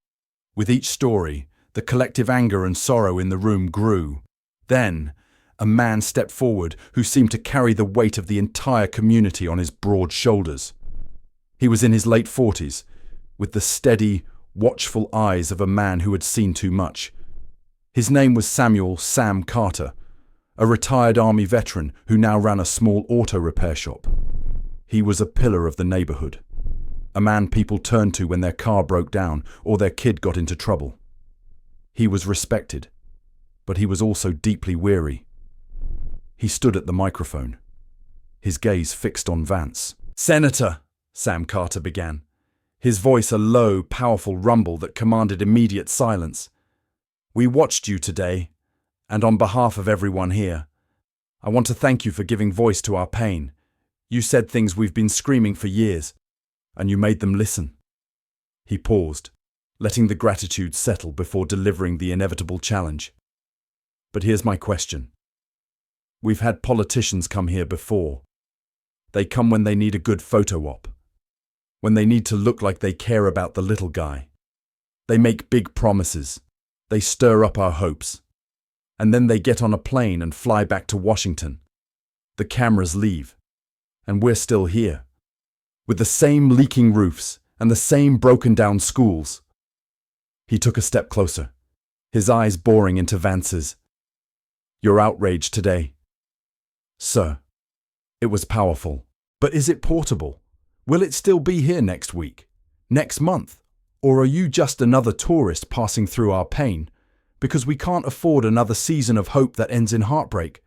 S1: With each story, the collective anger and sorrow in the room grew. Then, a man stepped forward who seemed to carry the weight of the entire community on his broad shoulders. He was in his late 40s, with the steady, watchful eyes of a man who had seen too much. His name was Samuel "Sam" Carter, a retired Army veteran who now ran a small auto repair shop. He was a pillar of the neighborhood, a man people turned to when their car broke down or their kid got into trouble. He was respected, but he was also deeply weary. He stood at the microphone, his gaze fixed on Vance. "Senator," Sam Carter began, his voice a low, powerful rumble that commanded immediate silence. "We watched you today, and on behalf of everyone here, I want to thank you for giving voice to our pain. You said things we've been screaming for years, and you made them listen." He paused, letting the gratitude settle before delivering the inevitable challenge. "But here's my question. We've had politicians come here before. They come when they need a good photo op, when they need to look like they care about the little guy. They make big promises. They stir up our hopes. And then they get on a plane and fly back to Washington. The cameras leave, and we're still here, with the same leaking roofs and the same broken-down schools." He took a step closer, his eyes boring into Vance's. "You're outraged today, sir. It was powerful. But is it portable? Will it still be here next week? Next month? Or are you just another tourist passing through our pain? Because we can't afford another season of hope that ends in heartbreak.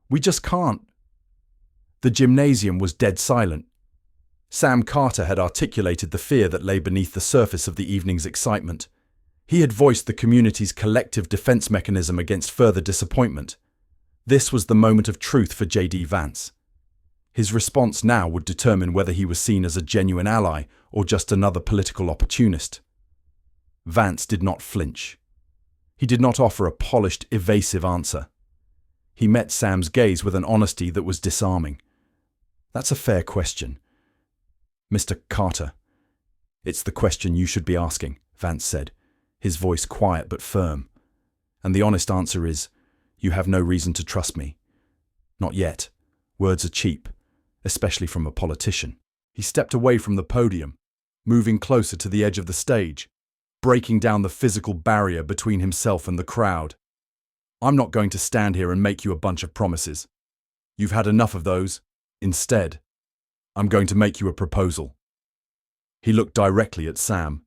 S1: We just can't." The gymnasium was dead silent. Sam Carter had articulated the fear that lay beneath the surface of the evening's excitement. He had voiced the community's collective defense mechanism against further disappointment. This was the moment of truth for J.D. Vance. His response now would determine whether he was seen as a genuine ally or just another political opportunist. Vance did not flinch. He did not offer a polished, evasive answer. He met Sam's gaze with an honesty that was disarming. "That's a fair question, Mr. Carter. It's the question you should be asking," Vance said, his voice quiet but firm. "And the honest answer is, you have no reason to trust me. Not yet. Words are cheap, especially from a politician." He stepped away from the podium, moving closer to the edge of the stage, breaking down the physical barrier between himself and the crowd. "I'm not going to stand here and make you a bunch of promises. You've had enough of those. Instead, I'm going to make you a proposal." He looked directly at Sam.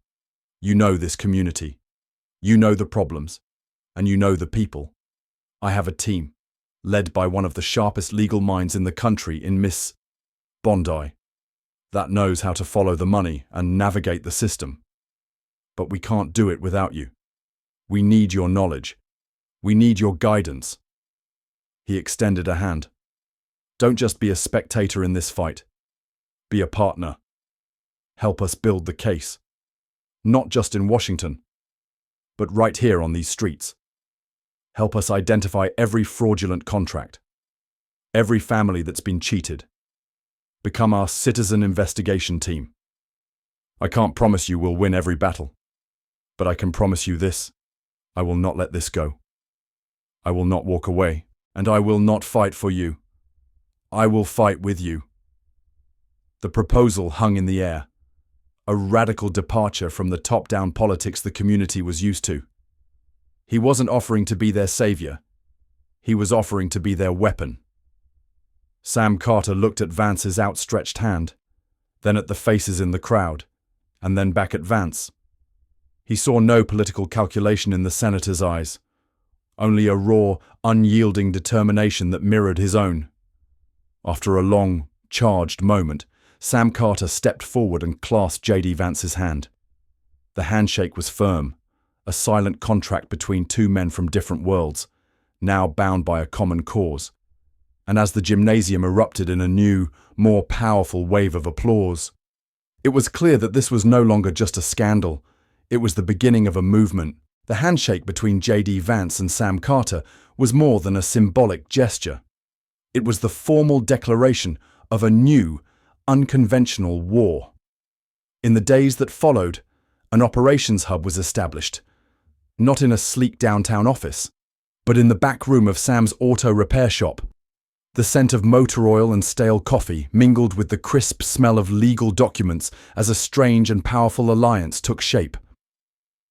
S1: "You know this community. You know the problems. And you know the people. I have a team, led by one of the sharpest legal minds in the country in Miss Bondi, that knows how to follow the money and navigate the system. But we can't do it without you. We need your knowledge. We need your guidance." He extended a hand. "Don't just be a spectator in this fight. Be a partner. Help us build the case. Not just in Washington, but right here on these streets. Help us identify every fraudulent contract, every family that's been cheated, Become our citizen investigation team. I can't promise you we'll win every battle, but I can promise you this: I will not let this go. I will not walk away, and I will not fight for you. I will fight with you. The proposal hung in the air, a radical departure from the top-down politics the community was used to. He wasn't offering to be their savior. He was offering to be their weapon. Sam Carter looked at Vance's outstretched hand, then at the faces in the crowd, and then back at Vance. He saw no political calculation in the senator's eyes, only a raw, unyielding determination that mirrored his own. After a long, charged moment, Sam Carter stepped forward and clasped J.D. Vance's hand. The handshake was firm, a silent contract between two men from different worlds, now bound by a common cause. And as the gymnasium erupted in a new, more powerful wave of applause, it was clear that this was no longer just a scandal. It was the beginning of a movement. The handshake between J.D. Vance and Sam Carter was more than a symbolic gesture. It was the formal declaration of a new, unconventional war. In the days that followed, an operations hub was established, not in a sleek downtown office, but in the back room of Sam's auto repair shop. The scent of motor oil and stale coffee mingled with the crisp smell of legal documents as a strange and powerful alliance took shape.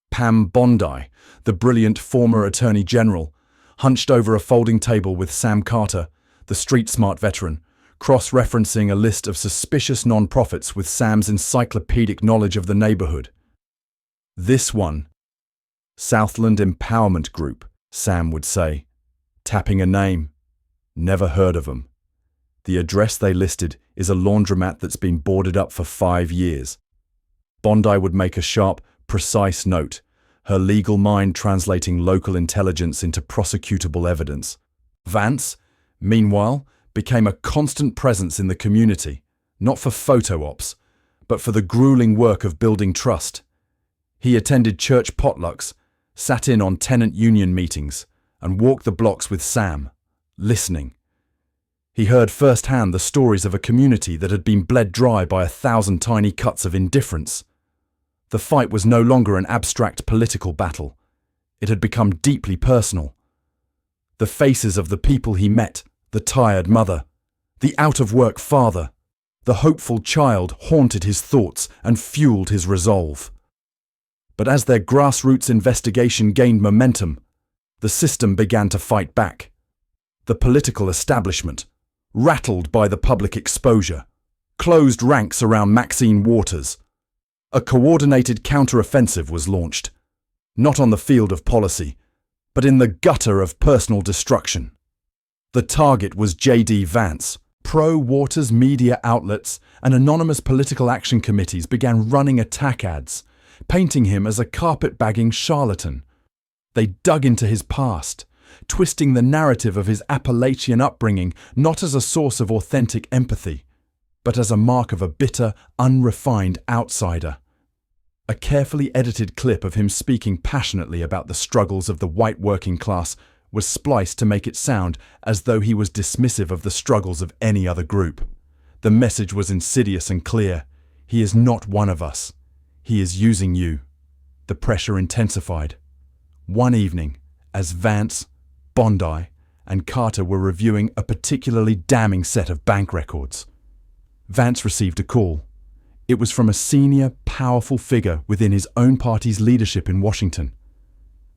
S1: Pam Bondi, the brilliant former Attorney General, hunched over a folding table with Sam Carter, the street-smart veteran, cross-referencing a list of suspicious non-profits with Sam's encyclopedic knowledge of the neighborhood. This one, Southland Empowerment Group, Sam would say, tapping a name. Never heard of them. The address they listed is a laundromat that's been boarded up for 5 years. Bondi would make a sharp, precise note, her legal mind translating local intelligence into prosecutable evidence. Vance, meanwhile, became a constant presence in the community, not for photo ops, but for the grueling work of building trust. He attended church potlucks, sat in on tenant union meetings, and walked the blocks with Sam, listening. He heard firsthand the stories of a community that had been bled dry by 1,000 tiny cuts of indifference. The fight was no longer an abstract political battle. It had become deeply personal. The faces of the people he met, the tired mother, the out-of-work father, the hopeful child haunted his thoughts and fueled his resolve. But as their grassroots investigation gained momentum, the system began to fight back. The political establishment, rattled by the public exposure, closed ranks around Maxine Waters. A coordinated counter-offensive was launched, not on the field of policy, but in the gutter of personal destruction. The target was J.D. Vance. Pro-Waters media outlets and anonymous political action committees began running attack ads, painting him as a carpet-bagging charlatan. They dug into his past, twisting the narrative of his Appalachian upbringing not as a source of authentic empathy, but as a mark of a bitter, unrefined outsider. A carefully edited clip of him speaking passionately about the struggles of the white working class was spliced to make it sound as though he was dismissive of the struggles of any other group. The message was insidious and clear. He is not one of us. He is using you. The pressure intensified. One evening, as Vance, Bondi, and Carter were reviewing a particularly damning set of bank records, Vance received a call. It was from a senior, powerful figure within his own party's leadership in Washington.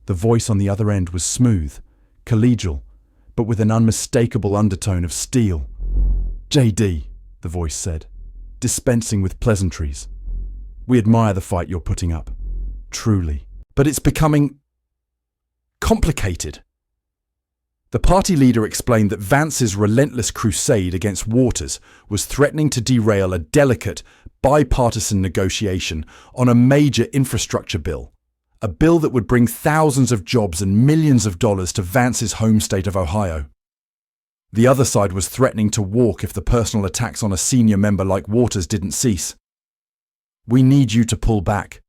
S1: The voice on the other end was smooth, collegial, but with an unmistakable undertone of steel. "J.D.," the voice said, dispensing with pleasantries. "We admire the fight you're putting up. Truly. But it's becoming complicated." The party leader explained that Vance's relentless crusade against Waters was threatening to derail a delicate, bipartisan negotiation on a major infrastructure bill, a bill that would bring thousands of jobs and millions of dollars to Vance's home state of Ohio. The other side was threatening to walk if the personal attacks on a senior member like Waters didn't cease. "We need you to pull back,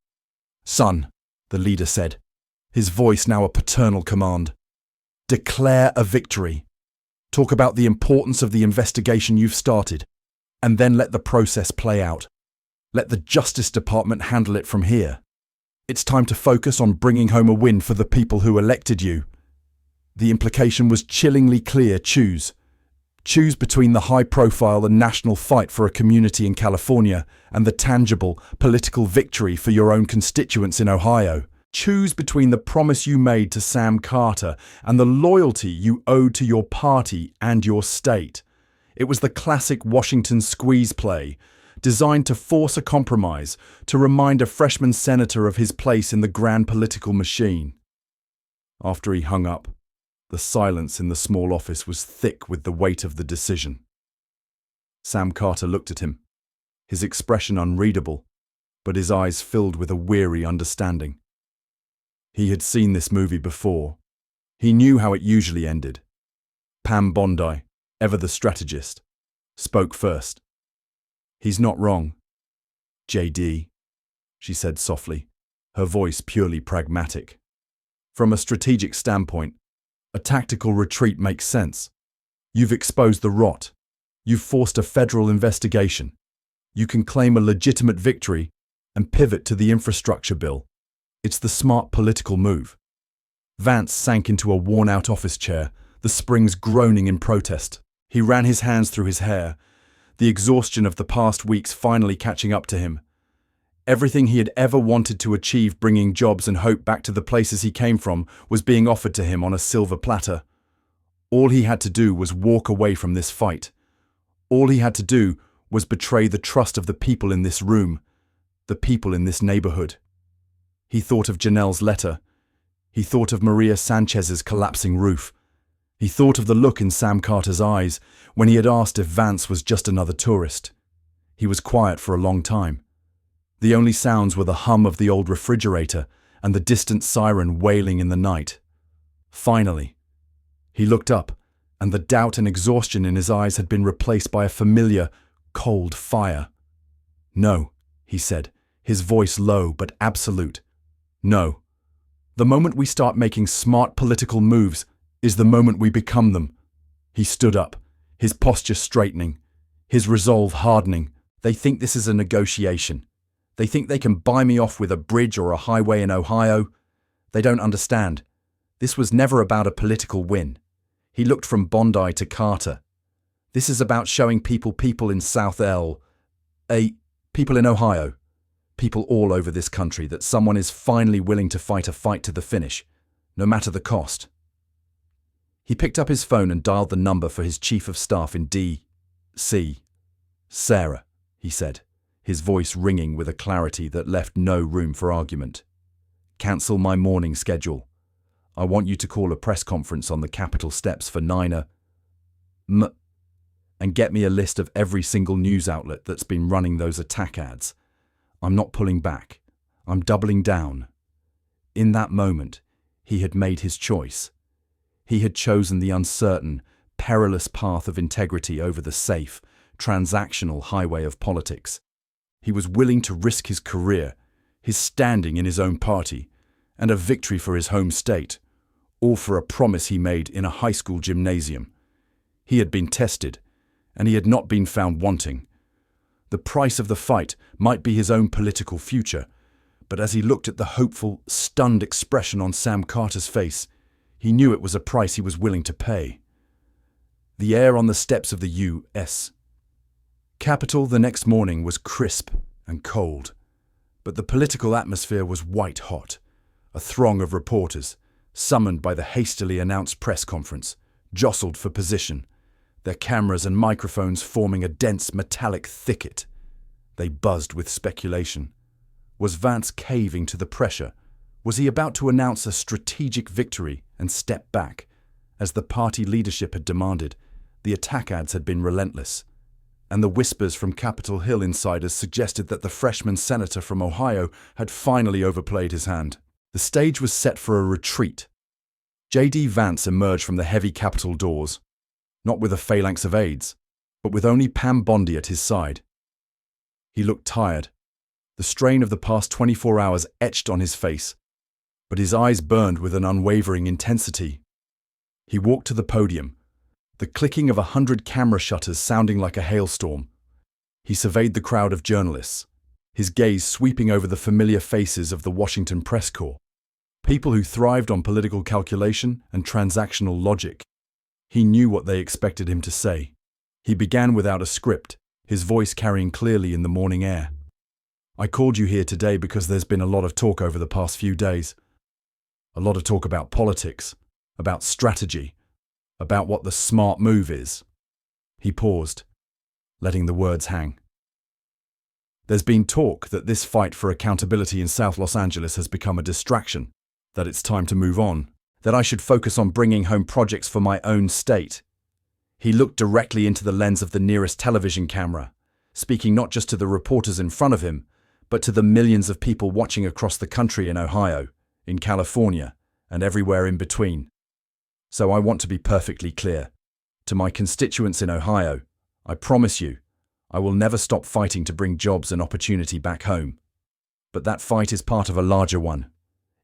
S1: son," the leader said, his voice now a paternal command. "Declare a victory. Talk about the importance of the investigation you've started, and then let the process play out. Let the Justice Department handle it from here. It's time to focus on bringing home a win for the people who elected you." The implication was chillingly clear. Choose. Choose between the high-profile and national fight for a community in California and the tangible political victory for your own constituents in Ohio. Choose between the promise you made to Sam Carter and the loyalty you owed to your party and your state. It was the classic Washington squeeze play, designed to force a compromise, to remind a freshman senator of his place in the grand political machine. After he hung up, the silence in the small office was thick with the weight of the decision. Sam Carter looked at him, his expression unreadable, but his eyes filled with a weary understanding. He had seen this movie before. He knew how it usually ended. Pam Bondi, ever the strategist, spoke first. "He's not wrong, JD," she said softly, her voice purely pragmatic. "From a strategic standpoint, a tactical retreat makes sense. You've exposed the rot. You've forced a federal investigation. You can claim a legitimate victory and pivot to the infrastructure bill. It's the smart political move." Vance sank into a worn-out office chair, the springs groaning in protest. He ran his hands through his hair, the exhaustion of the past weeks finally catching up to him. Everything he had ever wanted to achieve, bringing jobs and hope back to the places he came from, was being offered to him on a silver platter. All he had to do was walk away from this fight. All he had to do was betray the trust of the people in this room, the people in this neighborhood. He thought of Janelle's letter. He thought of Maria Sanchez's collapsing roof. He thought of the look in Sam Carter's eyes when he had asked if Vance was just another tourist. He was quiet for a long time. The only sounds were the hum of the old refrigerator and the distant siren wailing in the night. Finally, he looked up, and the doubt and exhaustion in his eyes had been replaced by a familiar, cold fire. "No," he said, his voice low but absolute. "No. The moment we start making smart political moves is the moment we become them." He stood up, his posture straightening, his resolve hardening. "They think this is a negotiation. They think they can buy me off with a bridge or a highway in Ohio. They don't understand. This was never about a political win." He looked from Bondi to Carter. "This is about showing people in South L, people in Ohio, people all over this country, that someone is finally willing to fight a fight to the finish, no matter the cost." He picked up his phone and dialed the number for his chief of staff in D.C. "Sarah," he said, his voice ringing with a clarity that left no room for argument. "Cancel my morning schedule. I want you to call a press conference on the Capitol steps for 9 a.m. and get me a list of every single news outlet that's been running those attack ads. I'm not pulling back. I'm doubling down." In that moment, he had made his choice. He had chosen the uncertain, perilous path of integrity over the safe, transactional highway of politics. He was willing to risk his career, his standing in his own party, and a victory for his home state, all for a promise he made in a high school gymnasium. He had been tested, and he had not been found wanting. The price of the fight might be his own political future, but as he looked at the hopeful, stunned expression on Sam Carter's face, he knew it was a price he was willing to pay. The air on the steps of the U.S. Capitol the next morning was crisp and cold, but the political atmosphere was white-hot. A throng of reporters, summoned by the hastily announced press conference, jostled for position, their cameras and microphones forming a dense metallic thicket. They buzzed with speculation. Was Vance caving to the pressure? Was he about to announce a strategic victory and step back? As the party leadership had demanded, the attack ads had been relentless, and the whispers from Capitol Hill insiders suggested that the freshman senator from Ohio had finally overplayed his hand. The stage was set for a retreat. J.D. Vance emerged from the heavy Capitol doors, not with a phalanx of aides, but with only Pam Bondi at his side. He looked tired, the strain of the past 24 hours etched on his face, but his eyes burned with an unwavering intensity. He walked to the podium, the clicking of 100 camera shutters sounding like a hailstorm. He surveyed the crowd of journalists, his gaze sweeping over the familiar faces of the Washington press corps, people who thrived on political calculation and transactional logic. He knew what they expected him to say. He began without a script, his voice carrying clearly in the morning air. I called you here today because there's been a lot of talk over the past few days. A lot of talk about politics, about strategy, about what the smart move is. He paused, letting the words hang. There's been talk that this fight for accountability in South Los Angeles has become a distraction, that it's time to move on, that I should focus on bringing home projects for my own state. He looked directly into the lens of the nearest television camera, speaking not just to the reporters in front of him, but to the millions of people watching across the country in Ohio, in California, and everywhere in between. So I want to be perfectly clear. To my constituents in Ohio, I promise you, I will never stop fighting to bring jobs and opportunity back home. But that fight is part of a larger one.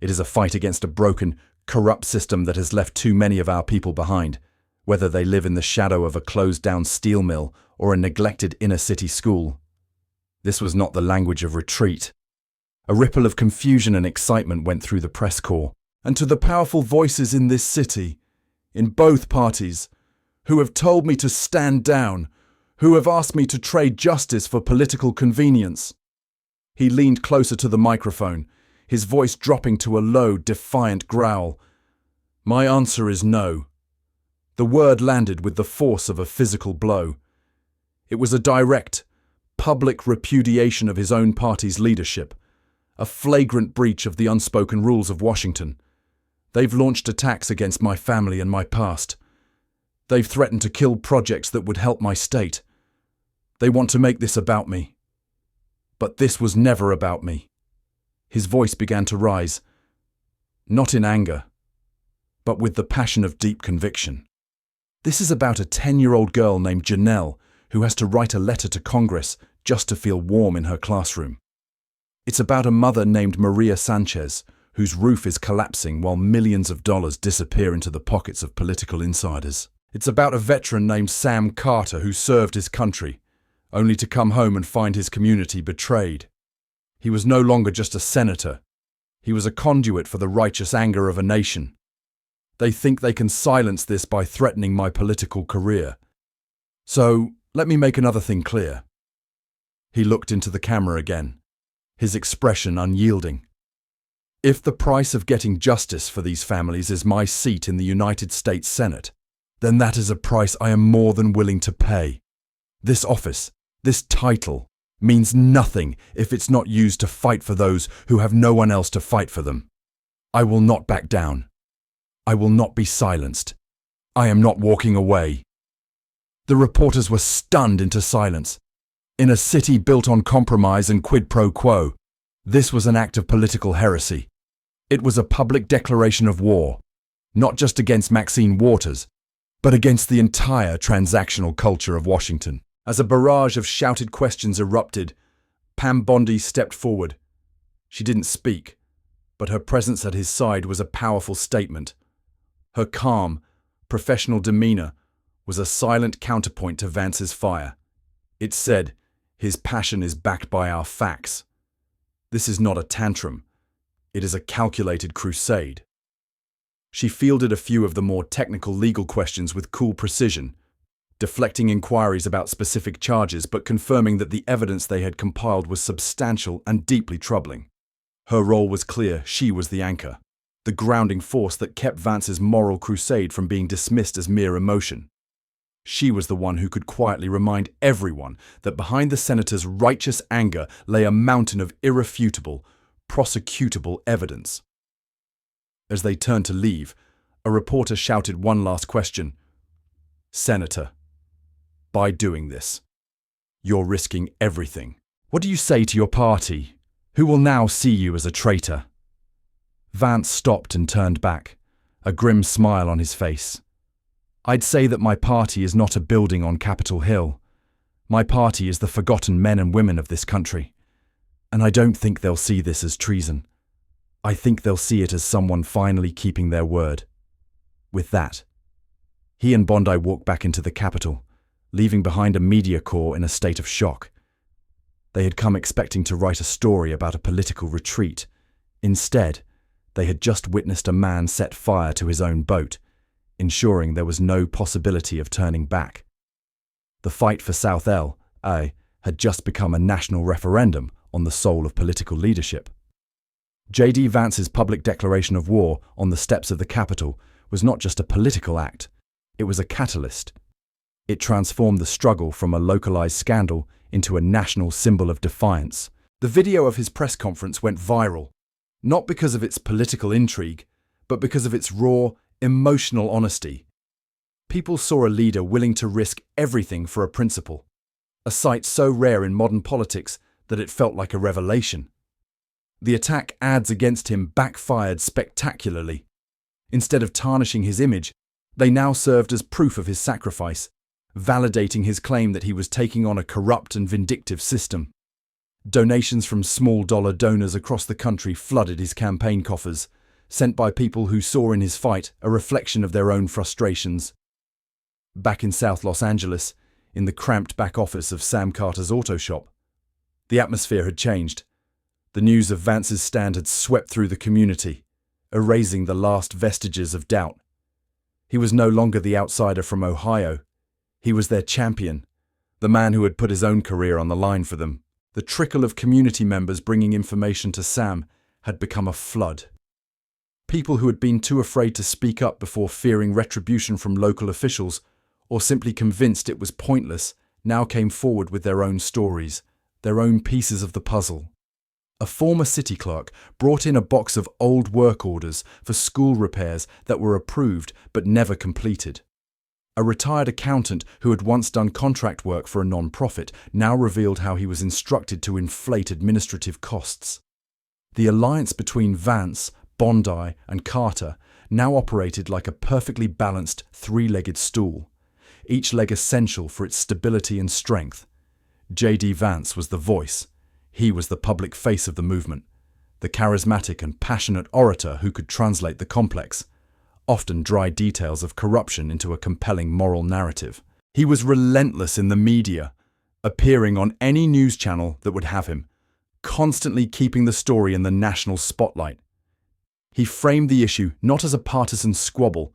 S1: It is a fight against a broken, corrupt system that has left too many of our people behind, whether they live in the shadow of a closed-down steel mill or a neglected inner-city school. This was not the language of retreat. A ripple of confusion and excitement went through the press corps, and to the powerful voices in this city, in both parties, who have told me to stand down, who have asked me to trade justice for political convenience. He leaned closer to the microphone, his voice dropping to a low, defiant growl. My answer is no. The word landed with the force of a physical blow. It was a direct, public repudiation of his own party's leadership, a flagrant breach of the unspoken rules of Washington. They've launched attacks against my family and my past. They've threatened to kill projects that would help my state. They want to make this about me. But this was never about me. His voice began to rise, not in anger, but with the passion of deep conviction. This is about a 10-year-old girl named Janelle who has to write a letter to Congress just to feel warm in her classroom. It's about a mother named Maria Sanchez whose roof is collapsing while millions of dollars disappear into the pockets of political insiders. It's about a veteran named Sam Carter who served his country, only to come home and find his community betrayed. He was no longer just a senator. He was a conduit for the righteous anger of a nation. They think they can silence this by threatening my political career. So, let me make another thing clear. He looked into the camera again, his expression unyielding. If the price of getting justice for these families is my seat in the United States Senate, then that is a price I am more than willing to pay. This office, this title, means nothing if it's not used to fight for those who have no one else to fight for them. I will not back down. I will not be silenced. I am not walking away. The reporters were stunned into silence. In a city built on compromise and quid pro quo, this was an act of political heresy. It was a public declaration of war, not just against Maxine Waters, but against the entire transactional culture of Washington. As a barrage of shouted questions erupted, Pam Bondi stepped forward. She didn't speak, but her presence at his side was a powerful statement. Her calm, professional demeanor was a silent counterpoint to Vance's fire. It said, his passion is backed by our facts. This is not a tantrum. It is a calculated crusade. She fielded a few of the more technical legal questions with cool precision, deflecting inquiries about specific charges but confirming that the evidence they had compiled was substantial and deeply troubling. Her role was clear. She was the anchor, the grounding force that kept Vance's moral crusade from being dismissed as mere emotion. She was the one who could quietly remind everyone that behind the senator's righteous anger lay a mountain of irrefutable, prosecutable evidence. As they turned to leave, a reporter shouted one last question. Senator, by doing this, you're risking everything. What do you say to your party, who will now see you as a traitor? Vance stopped and turned back, a grim smile on his face. I'd say that my party is not a building on Capitol Hill. My party is the forgotten men and women of this country. And I don't think they'll see this as treason. I think they'll see it as someone finally keeping their word. With that, he and Bondi walked back into the Capitol, leaving behind a media corps in a state of shock, They had come expecting to write a story about a political retreat. Instead, they had just witnessed a man set fire to his own boat, ensuring there was no possibility of turning back. The fight for South LA had just become a national referendum on the soul of political leadership. J.D. Vance's public declaration of war on the steps of the Capitol was not just a political act, it was a catalyst. It transformed the struggle from a localized scandal into a national symbol of defiance. The video of his press conference went viral, not because of its political intrigue, but because of its raw, emotional honesty. People saw a leader willing to risk everything for a principle, a sight so rare in modern politics that it felt like a revelation. The attack ads against him backfired spectacularly. Instead of tarnishing his image, they now served as proof of his sacrifice, validating his claim that he was taking on a corrupt and vindictive system. Donations from small-dollar donors across the country flooded his campaign coffers, sent by people who saw in his fight a reflection of their own frustrations. Back in South Los Angeles, in the cramped back office of Sam Carter's auto shop, the atmosphere had changed. The news of Vance's stand had swept through the community, erasing the last vestiges of doubt. He was no longer the outsider from Ohio. He was their champion, the man who had put his own career on the line for them. The trickle of community members bringing information to Sam had become a flood. People who had been too afraid to speak up before fearing retribution from local officials, or simply convinced it was pointless, now came forward with their own stories, their own pieces of the puzzle. A former city clerk brought in a box of old work orders for school repairs that were approved but never completed. A retired accountant who had once done contract work for a non-profit now revealed how he was instructed to inflate administrative costs. The alliance between Vance, Bondi, and Carter now operated like a perfectly balanced three-legged stool, each leg essential for its stability and strength. J.D. Vance was the voice. He was the public face of the movement, the charismatic and passionate orator who could translate the complex, often dry details of corruption into a compelling moral narrative. He was relentless in the media, appearing on any news channel that would have him, constantly keeping the story in the national spotlight. He framed the issue not as a partisan squabble,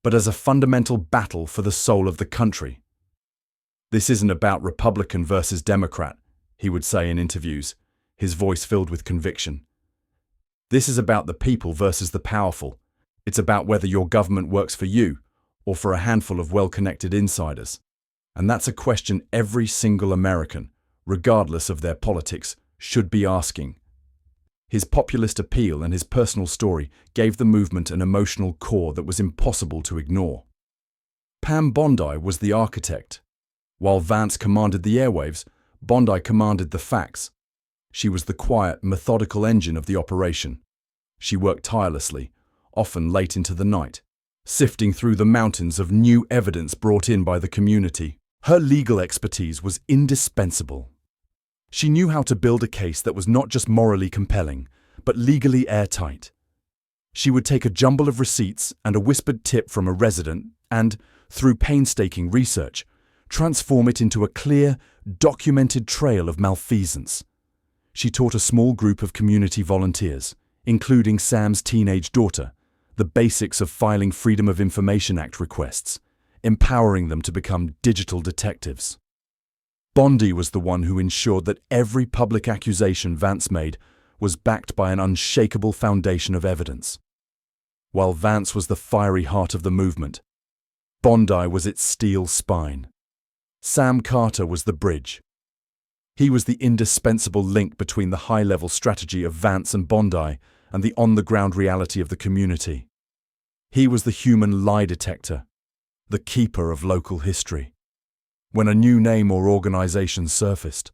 S1: but as a fundamental battle for the soul of the country. "This isn't about Republican versus Democrat," he would say in interviews, his voice filled with conviction. "This is about the people versus the powerful. It's about whether your government works for you or for a handful of well-connected insiders. And that's a question every single American, regardless of their politics, should be asking." His populist appeal and his personal story gave the movement an emotional core that was impossible to ignore. Pam Bondi was the architect. While Vance commanded the airwaves, Bondi commanded the facts. She was the quiet, methodical engine of the operation. She worked tirelessly, often late into the night, sifting through the mountains of new evidence brought in by the community. Her legal expertise was indispensable. She knew how to build a case that was not just morally compelling, but legally airtight. She would take a jumble of receipts and a whispered tip from a resident and, through painstaking research, transform it into a clear, documented trail of malfeasance. She taught a small group of community volunteers, including Sam's teenage daughter, the basics of filing Freedom of Information Act requests, empowering them to become digital detectives. Bondi was the one who ensured that every public accusation Vance made was backed by an unshakable foundation of evidence. While Vance was the fiery heart of the movement, Bondi was its steel spine. Sam Carter was the bridge. He was the indispensable link between the high-level strategy of Vance and Bondi and the on-the-ground reality of the community. He was the human lie detector, the keeper of local history. When a new name or organization surfaced,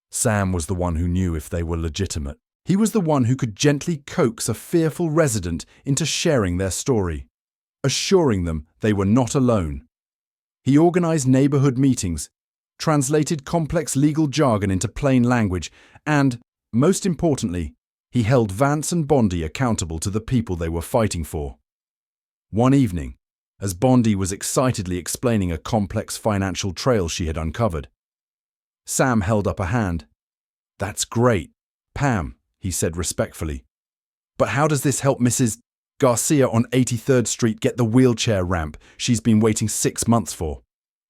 S1: Sam was the one who knew if they were legitimate. He was the one who could gently coax a fearful resident into sharing their story, assuring them they were not alone. He organized neighborhood meetings, translated complex legal jargon into plain language, and, most importantly, he held Vance and Bondi accountable to the people they were fighting for. One evening, as Bondi was excitedly explaining a complex financial trail she had uncovered, Sam held up a hand. "That's great, Pam," he said respectfully. "But how does this help Mrs. Garcia on 83rd Street get the wheelchair ramp she's been waiting 6 months for?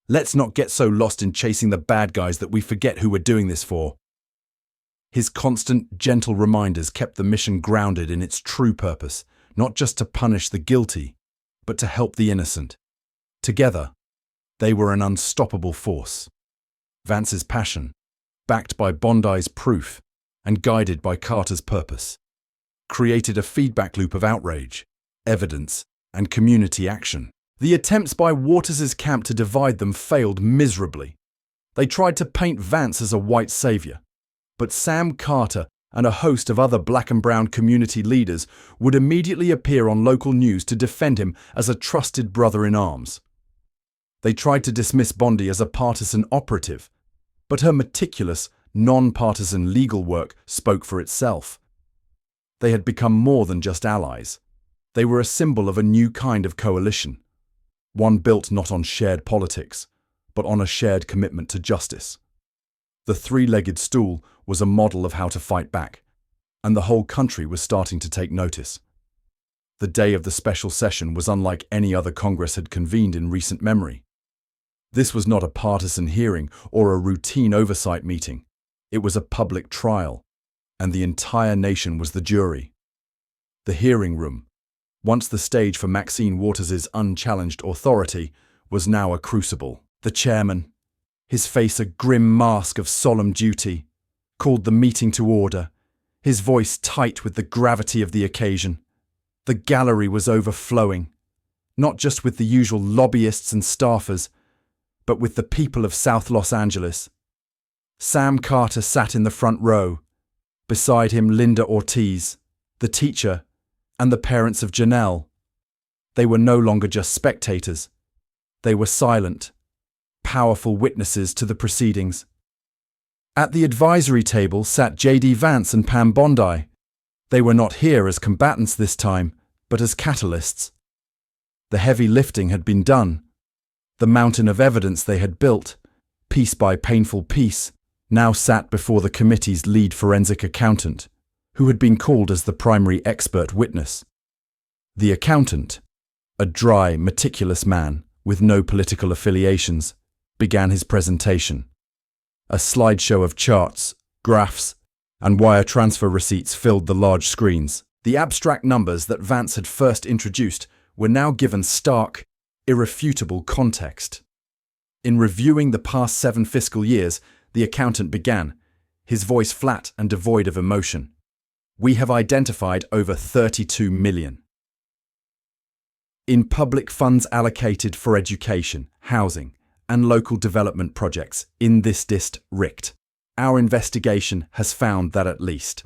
S1: Let's not get so lost in chasing the bad guys that we forget who we're doing this for." His constant, gentle reminders kept the mission grounded in its true purpose, not just to punish the guilty, but to help the innocent. Together, they were an unstoppable force. Vance's passion, backed by Bondi's proof and guided by Carter's purpose, created a feedback loop of outrage, evidence, and community action. The attempts by Waters' camp to divide them failed miserably. They tried to paint Vance as a white savior, but Sam Carter and a host of other black and brown community leaders would immediately appear on local news to defend him as a trusted brother in arms. They tried to dismiss Bondi as a partisan operative, but her meticulous, non-partisan legal work spoke for itself. They had become more than just allies. They were a symbol of a new kind of coalition, one built not on shared politics, but on a shared commitment to justice. The three-legged stool was a model of how to fight back, and the whole country was starting to take notice. The day of the special session was unlike any other Congress had convened in recent memory. This was not a partisan hearing or a routine oversight meeting. It was a public trial, and the entire nation was the jury. The hearing room, once the stage for Maxine Waters' unchallenged authority, was now a crucible. The chairman, his face a grim mask of solemn duty, called the meeting to order, his voice tight with the gravity of the occasion. The gallery was overflowing, not just with the usual lobbyists and staffers, but with the people of South Los Angeles. Sam Carter sat in the front row. Beside him, Linda Ortiz, the teacher, and the parents of Janelle. They were no longer just spectators. They were silent, powerful witnesses to the proceedings. At the advisory table sat J.D. Vance and Pam Bondi. They were not here as combatants this time, but as catalysts. The heavy lifting had been done. The mountain of evidence they had built, piece by painful piece, now sat before the committee's lead forensic accountant, who had been called as the primary expert witness. The accountant, a dry, meticulous man with no political affiliations, began his presentation. A slideshow of charts, graphs, and wire transfer receipts filled the large screens. The abstract numbers that Vance had first introduced were now given stark, irrefutable context. In reviewing the past 7 fiscal years, the accountant began, his voice flat and devoid of emotion. "We have identified over 32 million in public funds allocated for education, housing, and local development projects in this district. Our investigation has found that at least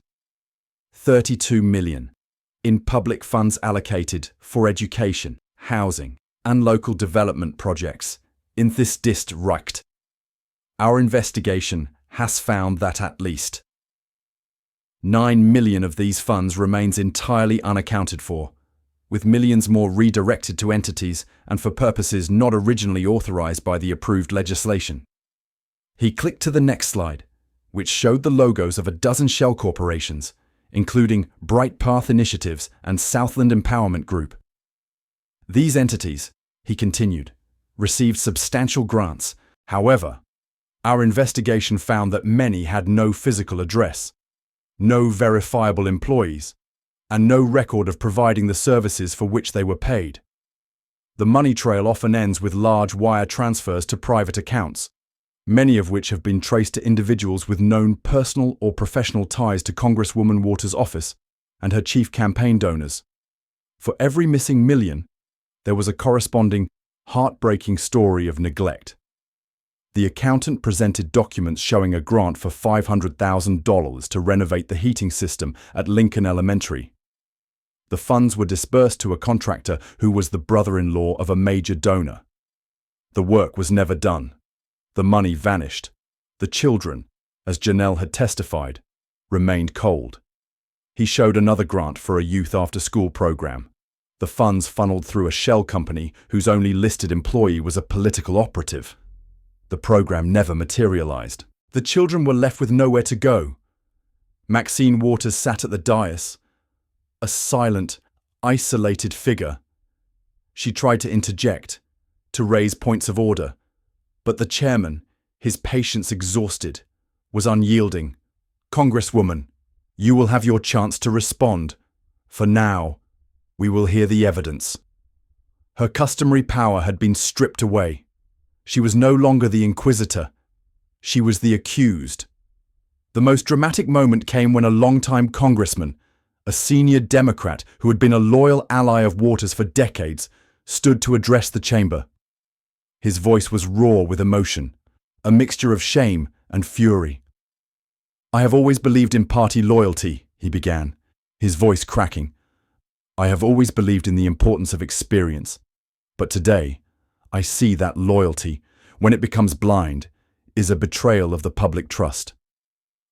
S1: 32 million in public funds allocated for education, housing, and local development projects in this district. Our investigation has found that at least 9 million of these funds remains entirely unaccounted for, with millions more redirected to entities and for purposes not originally authorized by the approved legislation." He clicked to the next slide, which showed the logos of a dozen shell corporations, including Bright Path Initiatives and Southland Empowerment Group. These entities, he continued, received substantial grants. However, our investigation found that many had no physical address, no verifiable employees, and no record of providing the services for which they were paid. The money trail often ends with large wire transfers to private accounts, many of which have been traced to individuals with known personal or professional ties to Congresswoman Waters' office and her chief campaign donors. For every missing million, there was a corresponding, heartbreaking story of neglect. The accountant presented documents showing a grant for $500,000 to renovate the heating system at Lincoln Elementary. The funds were disbursed to a contractor who was the brother-in-law of a major donor. The work was never done. The money vanished. The children, as Janelle had testified, remained cold. He showed another grant for a youth after-school program. The funds funneled through a shell company whose only listed employee was a political operative. The program never materialized. The children were left with nowhere to go, Maxine Waters sat at the dais, a silent, isolated figure. She tried to interject, to raise points of order, but the chairman, his patience exhausted, was unyielding. "Congresswoman, you will have your chance to respond. For now, we will hear the evidence." Her customary power had been stripped away. She was no longer the inquisitor. She was the accused. The most dramatic moment came when a longtime congressman, a senior Democrat who had been a loyal ally of Waters for decades, stood to address the chamber. His voice was raw with emotion, a mixture of shame and fury. "I have always believed in party loyalty," he began, his voice cracking. "I have always believed in the importance of experience. But today, I see that loyalty, when it becomes blind, is a betrayal of the public trust."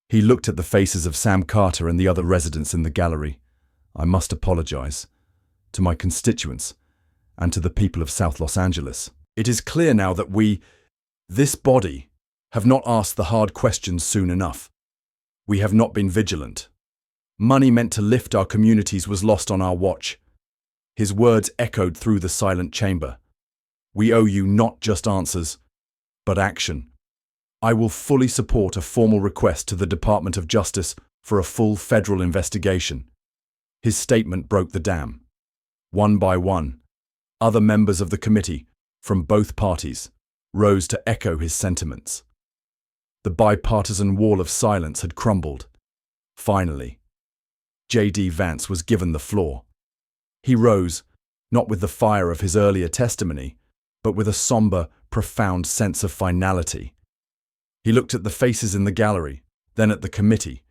S1: He looked at the faces of Sam Carter and the other residents in the gallery. "I must apologize to my constituents and to the people of South Los Angeles. It is clear now that this body, have not asked the hard questions soon enough. We have not been vigilant. Money meant to lift our communities was lost on our watch." His words echoed through the silent chamber. "We owe you not just answers, but action. I will fully support a formal request to the Department of Justice for a full federal investigation." His statement broke the dam. One by one, other members of the committee, from both parties, rose to echo his sentiments. The bipartisan wall of silence had crumbled. Finally, J.D. Vance was given the floor. He rose, not with the fire of his earlier testimony, but with a somber, profound sense of finality. He looked at the faces in the gallery, then at the committee.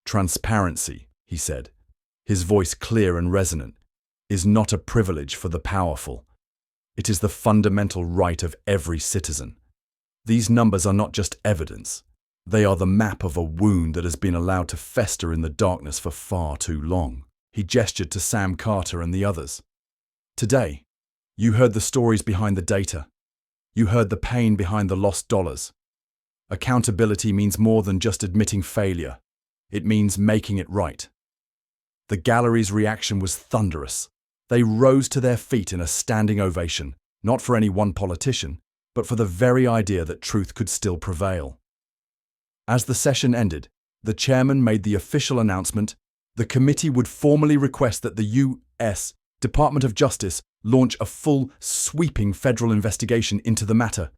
S1: "Transparency," he said, his voice clear and resonant, "is not a privilege for the powerful. It is the fundamental right of every citizen. These numbers are not just evidence. They are the map of a wound that has been allowed to fester in the darkness for far too long." He gestured to Sam Carter and the others. "Today, you heard the stories behind the data. You heard the pain behind the lost dollars. Accountability means more than just admitting failure. It means making it right." The gallery's reaction was thunderous. They rose to their feet in a standing ovation, not for any one politician, but for the very idea that truth could still prevail. As the session ended, the chairman made the official announcement: the committee would formally request that the U.S. Department of Justice launch a full, sweeping federal investigation into the matter.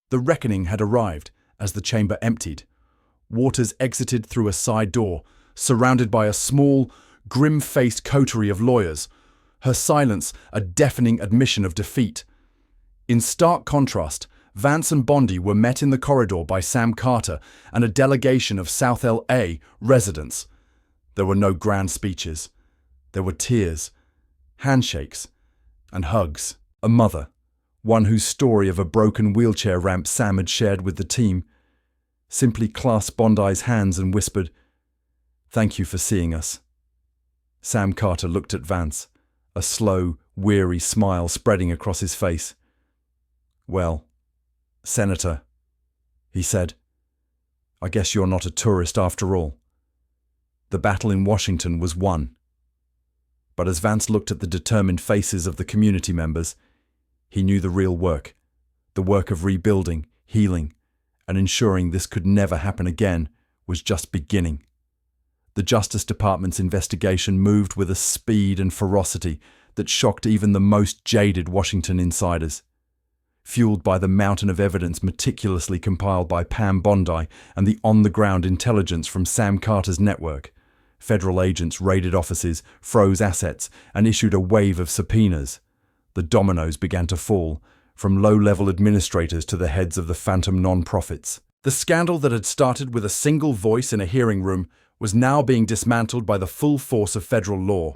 S1: The reckoning had arrived. As the chamber emptied, Waters exited through a side door, surrounded by a small, grim-faced coterie of lawyers, her silence a deafening admission of defeat. In stark contrast, Vance and Bondi were met in the corridor by Sam Carter and a delegation of South L.A. residents. There were no grand speeches. There were tears, handshakes, and hugs. A mother, one whose story of a broken wheelchair ramp Sam had shared with the team, simply clasped Bondi's hands and whispered, "Thank you for seeing us." Sam Carter looked at Vance, a slow, weary smile spreading across his face. "Well, Senator," he said, "I guess you're not a tourist after all. The battle in Washington was won." But as Vance looked at the determined faces of the community members, he knew the real work, the work of rebuilding, healing, and ensuring this could never happen again, was just beginning. The Justice Department's investigation moved with a speed and ferocity that shocked even the most jaded Washington insiders. Fueled by the mountain of evidence meticulously compiled by Pam Bondi and the on-the-ground intelligence from Sam Carter's network, federal agents raided offices, froze assets, and issued a wave of subpoenas. The dominoes began to fall, from low-level administrators to the heads of the phantom non-profits. The scandal that had started with a single voice in a hearing room was now being dismantled by the full force of federal law.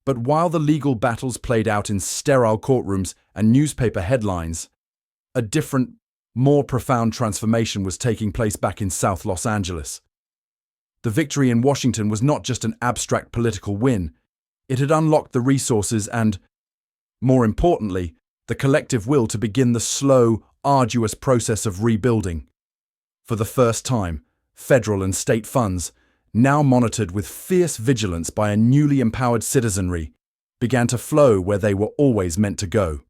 S1: But while the legal battles played out in sterile courtrooms and newspaper headlines, a different, more profound transformation was taking place back in South Los Angeles. The victory in Washington was not just an abstract political win. It had unlocked the resources and, more importantly, the collective will to begin the slow, arduous process of rebuilding. For the first time, federal and state funds, now monitored with fierce vigilance by a newly empowered citizenry, began to flow where they were always meant to go.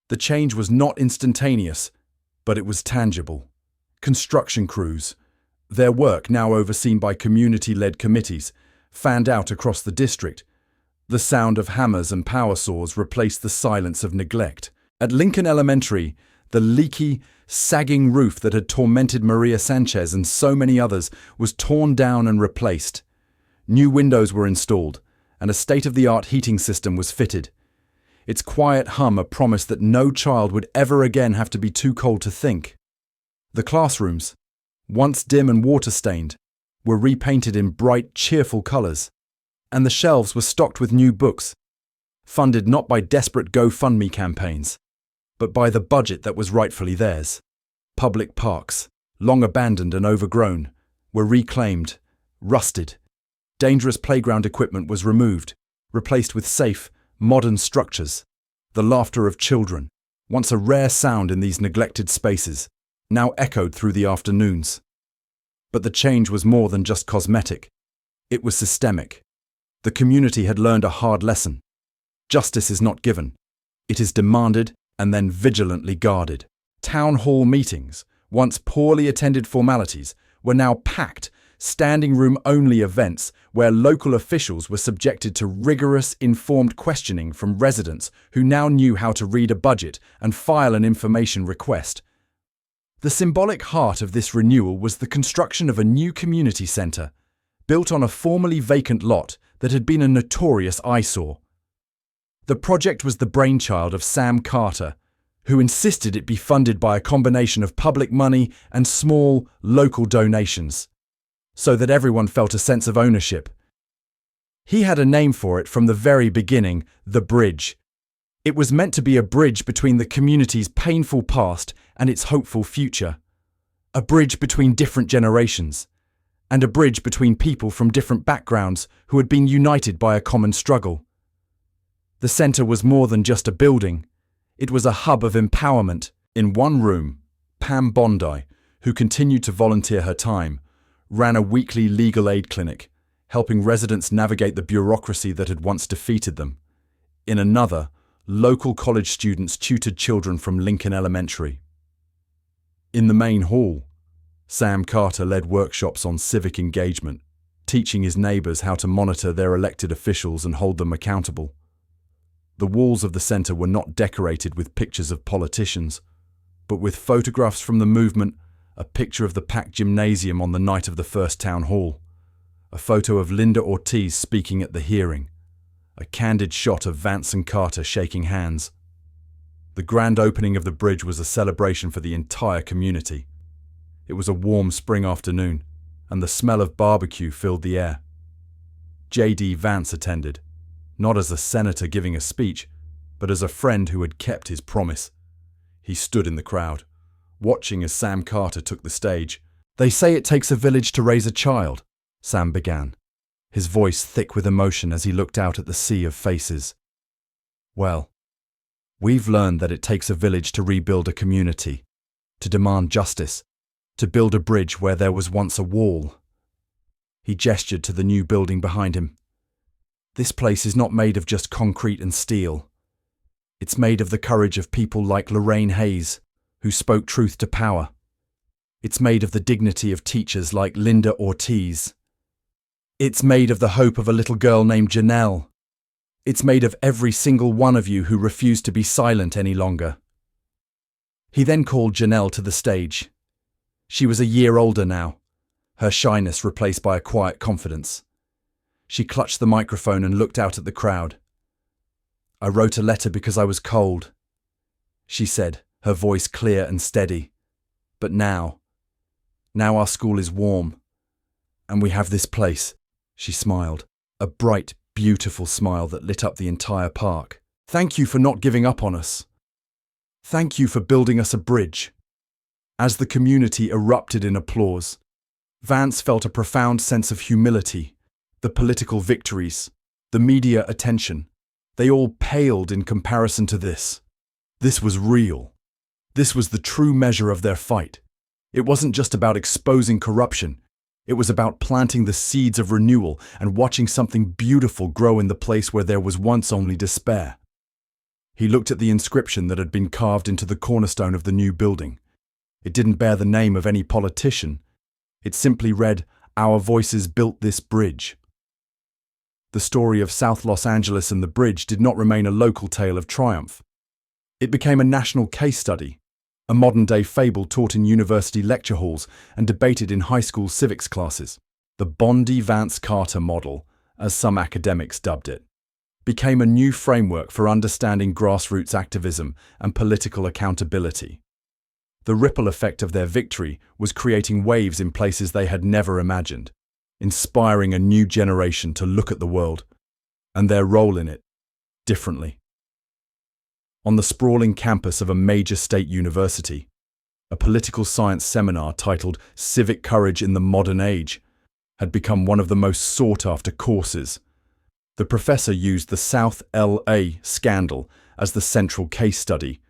S1: The change was not instantaneous, but it was tangible. Construction crews, their work now overseen by community-led committees, fanned out across the district. The sound of hammers and power saws replaced the silence of neglect. At Lincoln Elementary, the leaky, sagging roof that had tormented Maria Sanchez and so many others was torn down and replaced. New windows were installed, and a state-of-the-art heating system was fitted. Its quiet hum a promise that no child would ever again have to be too cold to think. The classrooms, once dim and water-stained, were repainted in bright, cheerful colours, and the shelves were stocked with new books, funded not by desperate GoFundMe campaigns, but by the budget that was rightfully theirs. Public parks, long abandoned and overgrown, were reclaimed, rusted. Dangerous playground equipment was removed, replaced with safe, modern structures. The laughter of children, once a rare sound in these neglected spaces, now echoed through the afternoons. But the change was more than just cosmetic. It was systemic. The community had learned a hard lesson. Justice is not given. It is demanded and then vigilantly guarded. Town hall meetings, once poorly attended formalities, were now packed, standing room-only events where local officials were subjected to rigorous, informed questioning from residents who now knew how to read a budget and file an information request. The symbolic heart of this renewal was the construction of a new community centre, built on a formerly vacant lot that had been a notorious eyesore. The project was the brainchild of Sam Carter, who insisted it be funded by a combination of public money and small, local donations, so that everyone felt a sense of ownership. He had a name for it from the very beginning: the Bridge. It was meant to be a bridge between the community's painful past and its hopeful future. A bridge between different generations, and a bridge between people from different backgrounds who had been united by a common struggle. The centre was more than just a building. It was a hub of empowerment. In one room, Pam Bondi, who continued to volunteer her time, ran a weekly legal aid clinic, helping residents navigate the bureaucracy that had once defeated them. In another, local college students tutored children from Lincoln Elementary. In the main hall, Sam Carter led workshops on civic engagement, teaching his neighbours how to monitor their elected officials and hold them accountable. The walls of the centre were not decorated with pictures of politicians, but with photographs from the movement, a picture of the packed gymnasium on the night of the first town hall, a photo of Linda Ortiz speaking at the hearing, a candid shot of Vance and Carter shaking hands. The grand opening of the bridge was a celebration for the entire community. It was a warm spring afternoon, and the smell of barbecue filled the air. J.D. Vance attended, not as a senator giving a speech, but as a friend who had kept his promise. He stood in the crowd, watching as Sam Carter took the stage. "They say it takes a village to raise a child," Sam began, his voice thick with emotion as he looked out at the sea of faces. "Well, we've learned that it takes a village to rebuild a community, to demand justice, to build a bridge where there was once a wall." He gestured to the new building behind him. "This place is not made of just concrete and steel. It's made of the courage of people like Lorraine Hayes, who spoke truth to power. It's made of the dignity of teachers like Linda Ortiz. It's made of the hope of a little girl named Janelle. It's made of every single one of you who refused to be silent any longer." He then called Janelle to the stage. She was a year older now, her shyness replaced by a quiet confidence. She clutched the microphone and looked out at the crowd. "I wrote a letter because I was cold," she said, her voice clear and steady. "But now our school is warm, and we have this place." She smiled, a bright, beautiful smile that lit up the entire park. "Thank you for not giving up on us. Thank you for building us a bridge." As the community erupted in applause, Vance felt a profound sense of humility. The political victories, the media attention, they all paled in comparison to this. This was real. This was the true measure of their fight. It wasn't just about exposing corruption. It was about planting the seeds of renewal and watching something beautiful grow in the place where there was once only despair. He looked at the inscription that had been carved into the cornerstone of the new building. It didn't bear the name of any politician. It simply read, "Our voices built this bridge." The story of South Los Angeles and the bridge did not remain a local tale of triumph. It became a national case study, a modern-day fable taught in university lecture halls and debated in high school civics classes. The Bondi-Vance-Carter model, as some academics dubbed it, became a new framework for understanding grassroots activism and political accountability. The ripple effect of their victory was creating waves in places they had never imagined, inspiring a new generation to look at the world and their role in it differently. On the sprawling campus of a major state university, a political science seminar titled "Civic Courage in the Modern Age" had become one of the most sought-after courses. The professor used the South LA scandal as the central case study,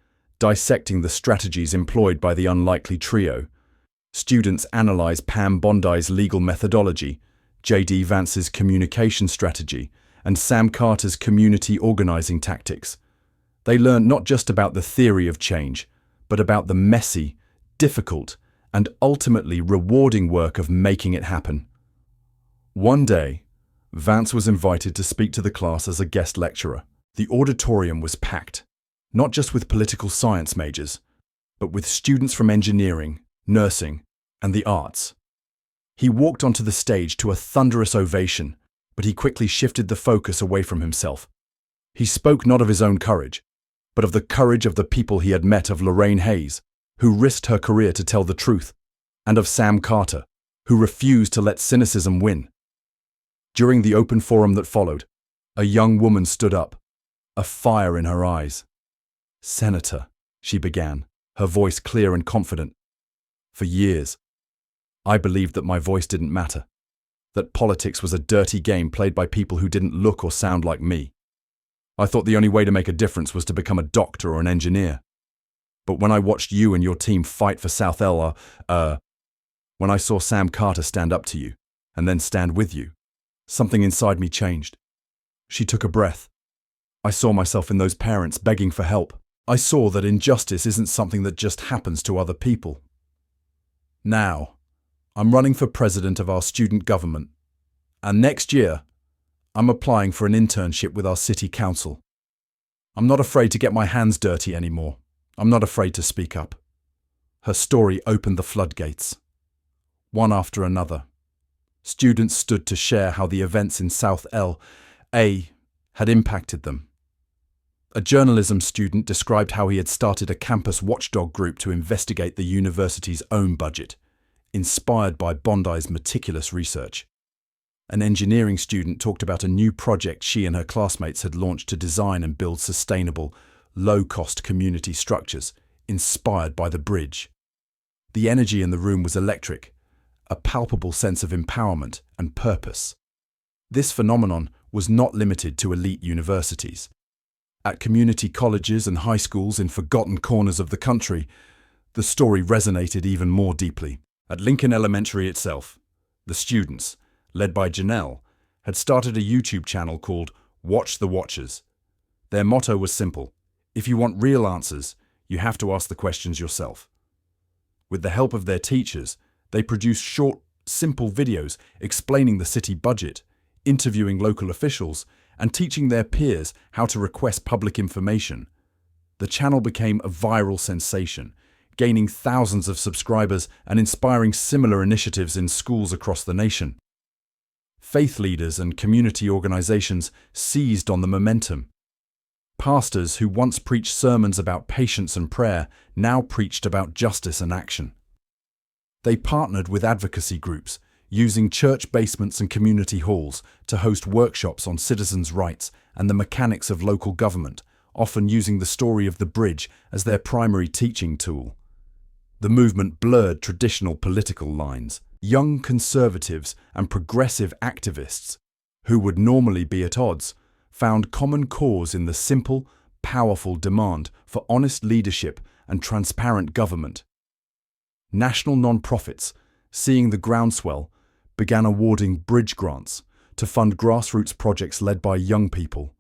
S1: dissecting the strategies employed by the unlikely trio. Students analyzed Pam Bondi's legal methodology, J.D. Vance's communication strategy, and Sam Carter's community organizing tactics. They learned not just about the theory of change, but about the messy, difficult, and ultimately rewarding work of making it happen. One day, Vance was invited to speak to the class as a guest lecturer. The auditorium was packed, not just with political science majors, but with students from engineering, nursing, and the arts. He walked onto the stage to a thunderous ovation, but he quickly shifted the focus away from himself. He spoke not of his own courage, but of the courage of the people he had met, of Lorraine Hayes, who risked her career to tell the truth, and of Sam Carter, who refused to let cynicism win. During the open forum that followed, a young woman stood up, a fire in her eyes. "Senator," she began, her voice clear and confident. "For years, I believed that my voice didn't matter, that politics was a dirty game played by people who didn't look or sound like me. I thought the only way to make a difference was to become a doctor or an engineer. But when I watched you and your team fight for South LA, when I saw Sam Carter stand up to you, and then stand with you, something inside me changed." She took a breath. "I saw myself in those parents begging for help. I saw that injustice isn't something that just happens to other people. Now, I'm running for president of our student government, and next year, I'm applying for an internship with our city council. I'm not afraid to get my hands dirty anymore. I'm not afraid to speak up." Her story opened the floodgates. One after another, students stood to share how the events in South LA had impacted them. A journalism student described how he had started a campus watchdog group to investigate the university's own budget, inspired by Bondi's meticulous research. An engineering student talked about a new project she and her classmates had launched to design and build sustainable, low-cost community structures, inspired by the bridge. The energy in the room was electric, a palpable sense of empowerment and purpose. This phenomenon was not limited to elite universities. At community colleges and high schools in forgotten corners of the country, the story resonated even more deeply. At Lincoln Elementary itself, the students, led by Janelle, had started a YouTube channel called Watch the Watchers. Their motto was simple: if you want real answers, you have to ask the questions yourself. With the help of their teachers, they produced short, simple videos explaining the city budget, interviewing local officials, and teaching their peers how to request public information. The channel became a viral sensation, gaining thousands of subscribers and inspiring similar initiatives in schools across the nation. Faith leaders and community organizations seized on the momentum. Pastors who once preached sermons about patience and prayer now preached about justice and action. They partnered with advocacy groups, using church basements and community halls to host workshops on citizens' rights and the mechanics of local government, often using the story of the bridge as their primary teaching tool. The movement blurred traditional political lines. Young conservatives and progressive activists, who would normally be at odds, found common cause in the simple, powerful demand for honest leadership and transparent government. National non-profits, seeing the groundswell, began awarding bridge grants to fund grassroots projects led by young people.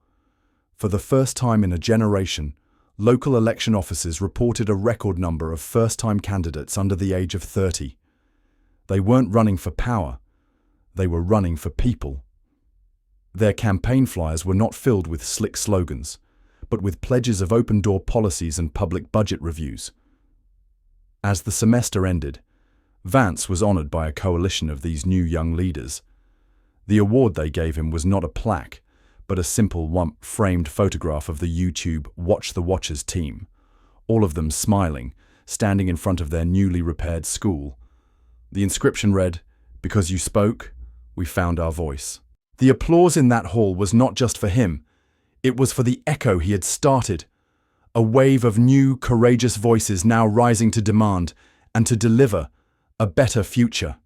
S1: For the first time in a generation, local election offices reported a record number of first-time candidates under the age of 30. They weren't running for power, they were running for people. Their campaign flyers were not filled with slick slogans, but with pledges of open-door policies and public budget reviews. As the semester ended, Vance was honored by a coalition of these new young leaders. The award they gave him was not a plaque, but a simple framed photograph of the YouTube Watch the Watchers team, all of them smiling, standing in front of their newly repaired school. The inscription read, "Because you spoke, we found our voice." The applause in that hall was not just for him, it was for the echo he had started, a wave of new, courageous voices now rising to demand and to deliver a better future.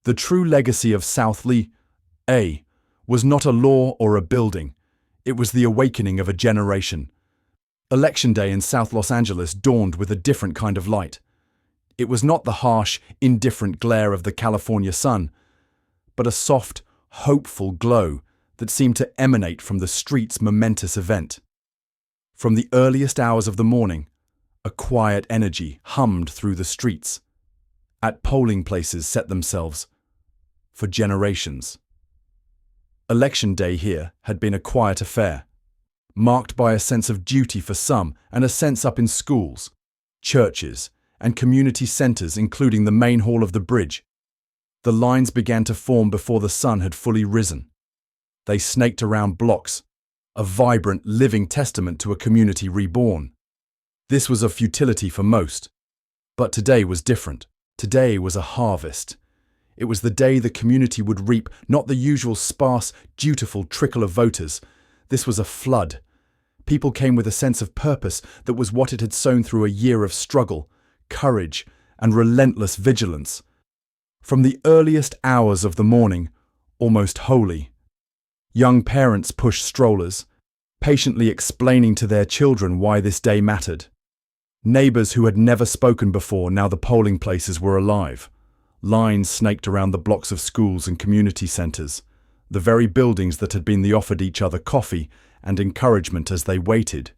S1: The true legacy of South Lee A was not a law or a building, it was the awakening of a generation. Election day in South Los Angeles dawned with a different kind of light. It was not the harsh, indifferent glare of the California sun, but a soft, hopeful glow that seemed to emanate from the street's momentous event. From the earliest hours of the morning, a quiet energy hummed through the streets. At polling places set themselves for generations. Election day here had been a quiet affair, marked by a sense of duty for some and a sense up in schools, churches, and community centers, including the main hall of the bridge. The lines began to form before the sun had fully risen. They snaked around blocks, a vibrant, living testament to a community reborn. This was a futility for most, but today was different. Today was a harvest. It was the day the community would reap not the usual sparse, dutiful trickle of voters. This was a flood. People came with a sense of purpose that was what it had sown through a year of struggle, courage, and relentless vigilance. From the earliest hours of the morning, almost holy, young parents pushed strollers, patiently explaining to their children why this day mattered. Neighbors who had never spoken before, now the polling places were alive. Lines snaked around the blocks of schools and community centers, the very buildings that had been offered each other coffee and encouragement as they waited.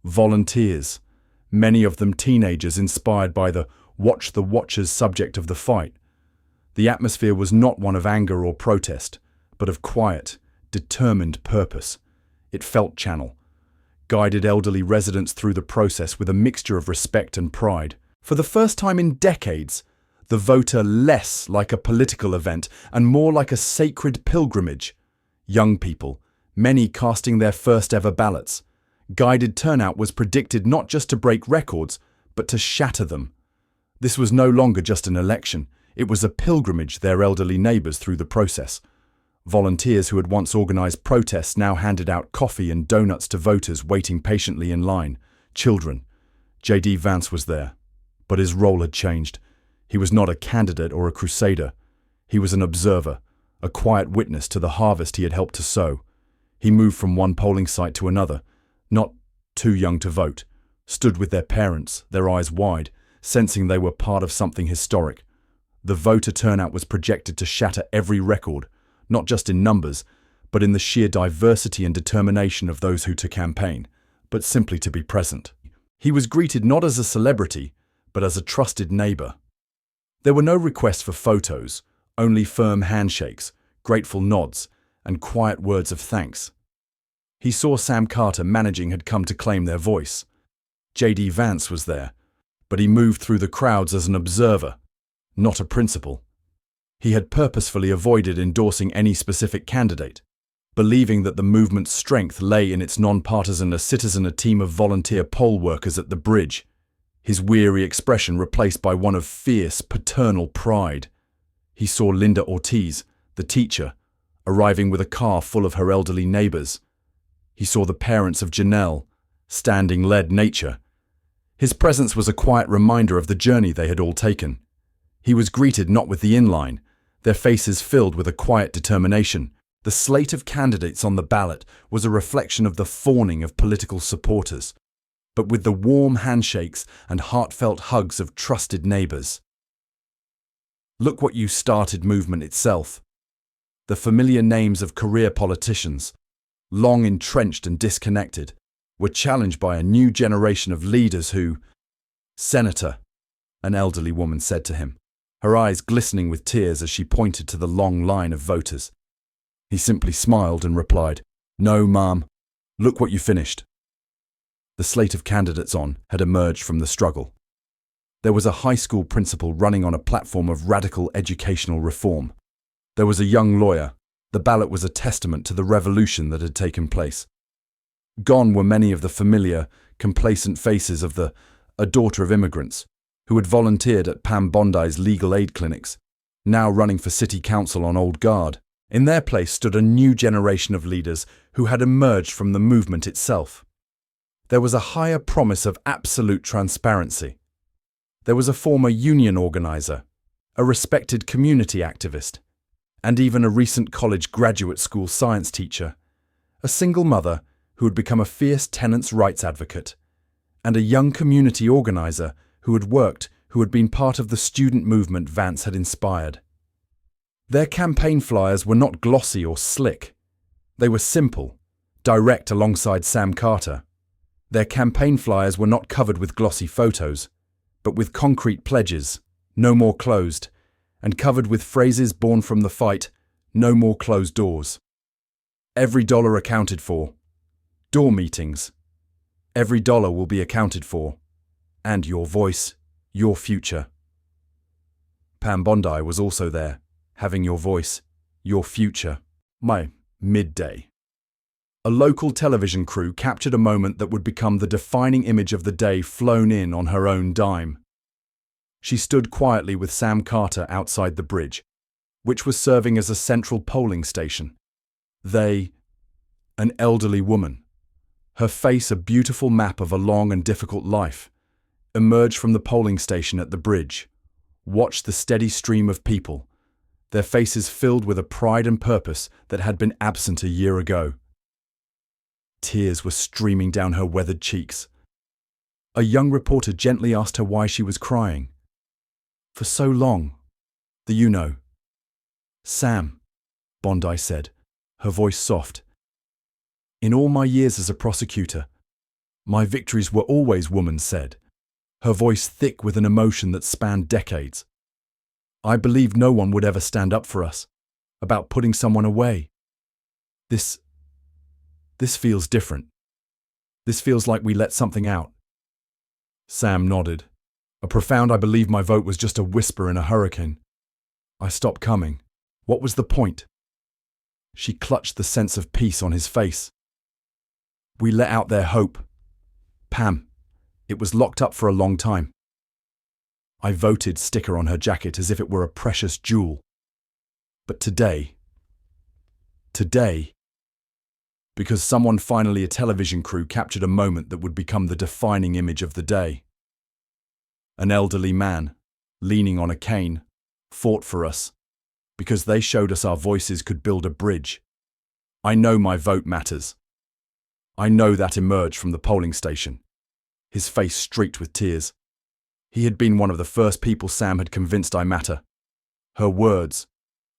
S1: Volunteers, many of them teenagers inspired by the Watch the Watchers subject of the fight. The atmosphere was not one of anger or protest, but of quiet, determined purpose. It felt channel, guided elderly residents through the process with a mixture of respect and pride. For the first time in decades, the voter less like a political event and more like a sacred pilgrimage. Young people, many casting their first ever ballots. Guided turnout was predicted not just to break records, but to shatter them. This was no longer just an election. It was a pilgrimage their elderly neighbors through the process. Volunteers who had once organized protests now handed out coffee and donuts to voters waiting patiently in line. Children. J.D. Vance was there, but his role had changed. He was not a candidate or a crusader. He was an observer, a quiet witness to the harvest he had helped to sow. He moved from one polling site to another, not too young to vote, stood with their parents, their eyes wide, sensing they were part of something historic. The voter turnout was projected to shatter every record, not just in numbers, but in the sheer diversity and determination of those who to campaign, but simply to be present. He was greeted not as a celebrity, but as a trusted neighbor. There were no requests for photos, only firm handshakes, grateful nods, and quiet words of thanks. He saw Sam Carter managing had come to claim their voice. J.D. Vance was there, but he moved through the crowds as an observer, not a principal. He had purposefully avoided endorsing any specific candidate, believing that the movement's strength lay in its non-partisan a team of volunteer poll workers at the bridge, his weary expression replaced by one of fierce, paternal pride. He saw Linda Ortiz, the teacher, arriving with a car full of her elderly neighbors. He saw the parents of Janelle, standing led nature. His presence was a quiet reminder of the journey they had all taken. He was greeted not with the inline, their faces filled with a quiet determination. The slate of candidates on the ballot was a reflection of the fawning of political supporters, but with the warm handshakes and heartfelt hugs of trusted neighbors. Look what you started movement itself. The familiar names of career politicians, long entrenched and disconnected, were challenged by a new generation of leaders who— Senator, an elderly woman said to him, her eyes glistening with tears as she pointed to the long line of voters. He simply smiled and replied, "No, ma'am. Look what you finished." The slate of candidates on had emerged from the struggle. There was a high school principal running on a platform of radical educational reform. There was a young lawyer. The ballot was a testament to the revolution that had taken place. Gone were many of the familiar, complacent faces of a daughter of immigrants, who had volunteered at Pam Bondi's legal aid clinics, now running for city council on old guard. In their place stood a new generation of leaders who had emerged from the movement itself. There was a higher promise of absolute transparency. There was a former union organizer, a respected community activist, and even a recent college graduate school science teacher, a single mother who had become a fierce tenants' rights advocate, and a young community organizer who had been part of the student movement Vance had inspired. Their campaign flyers were not glossy or slick. They were simple, direct alongside Sam Carter. Their campaign flyers were not covered with glossy photos, but with concrete pledges, no more closed, and covered with phrases born from the fight, no more closed doors. Every dollar accounted for. Door meetings. Every dollar will be accounted for. And your voice, your future. Pam Bondi was also there, having your voice, your future. My midday. A local television crew captured a moment that would become the defining image of the day, flown in on her own dime. She stood quietly with Sam Carter outside the bridge, which was serving as a central polling station. An elderly woman, her face a beautiful map of a long and difficult life, emerged from the polling station at the bridge, watched the steady stream of people, their faces filled with a pride and purpose that had been absent a year ago. Tears were streaming down her weathered cheeks. A young reporter gently asked her why she was crying. "For so long, Sam," Bondi said, her voice soft. "In all my years as a prosecutor, my victories were always," woman said, her voice thick with an emotion that spanned decades. "I believed no one would ever stand up for us, about putting someone away. This feels different. This feels like we let something out." Sam nodded. A profound "I believe my vote was just a whisper in a hurricane. I stopped coming. What was the point?" She clutched the sense of peace on his face. "We let out their hope. Pam, it was locked up for a long time. I voted" sticker on her jacket as if it were a precious jewel. "But today, because someone finally, a television crew, captured a moment that would become the defining image of the day. An elderly man, leaning on a cane, fought for us, because they showed us our voices could build a bridge. I know my vote matters. I know that." emerged from the polling station, his face streaked with tears. He had been one of the first people Sam had convinced I matter. Her words,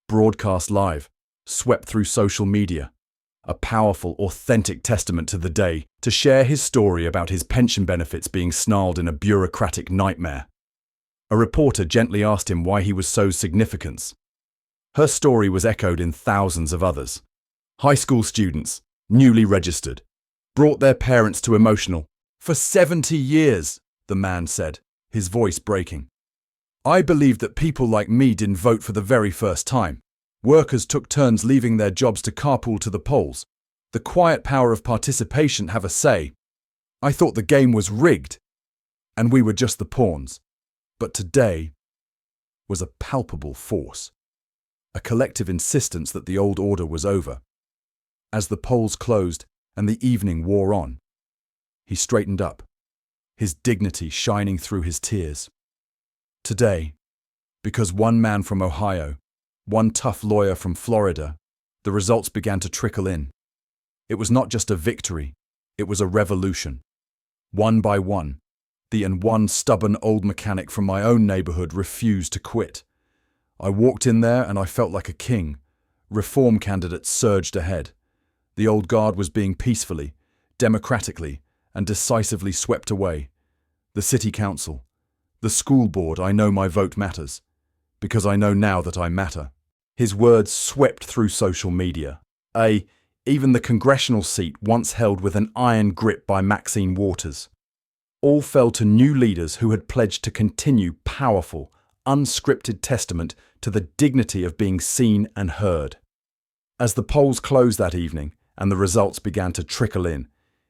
S1: broadcast live, swept through social media, a powerful, authentic testament to the day, to share his story about his pension benefits being snarled in a bureaucratic nightmare. A reporter gently asked him why he was so significant. Her story was echoed in thousands of others. High school students, newly registered, brought their parents to emotional. "For 70 years, the man said, his voice breaking. "I believed that people like me didn't vote for the very first time. Workers took turns leaving their jobs to carpool to the polls. The quiet power of participation have a say. I thought the game was rigged, and we were just the pawns. But today was a palpable force, a collective insistence that the old order was over." As the polls closed and the evening wore on, he straightened up, his dignity shining through his tears. Today, because one man from Ohio, one tough lawyer from Florida, the results began to trickle in. It was not just a victory, it was a revolution. One by one, one stubborn old mechanic from my own neighborhood refused to quit. I walked in there and I felt like a king. Reform candidates surged ahead. The old guard was being peacefully, democratically, and decisively swept away. The city council, the school board, I know my vote matters, because I know now that I matter. His words swept through social media. Even the congressional seat once held with an iron grip by Maxine Waters. All fell to new leaders who had pledged to continue powerful, unscripted testament to the dignity of being seen and heard. As the polls closed that evening and the results began to trickle in,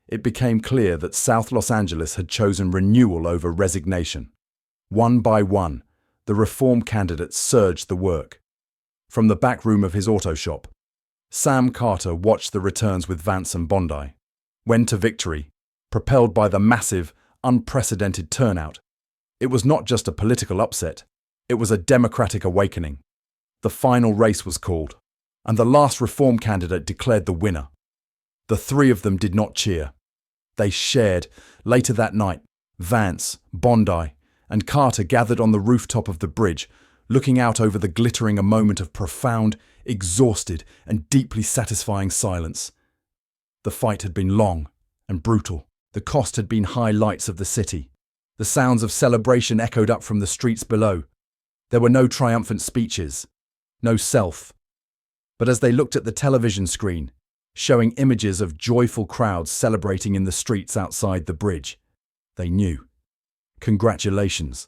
S1: it became clear that South Los Angeles had chosen renewal over resignation. One by one, the reform candidates surged the work. From the back room of his auto shop, Sam Carter watched the returns with Vance and Bondi. When to victory, propelled by the massive, unprecedented turnout, it was not just a political upset, it was a democratic awakening. The final race was called, and the last reform candidate declared the winner. The three of them did not cheer. They shared. Later that night, Vance, Bondi, and Carter gathered on the rooftop of the bridge, looking out over the glittering a moment of profound, exhausted, and deeply satisfying silence. The fight had been long and brutal. The cost had been high lights of the city. The sounds of celebration echoed up from the streets below. There were no triumphant speeches, no self. But as they looked at the television screen, showing images of joyful crowds celebrating in the streets outside the bridge, they knew. Congratulations.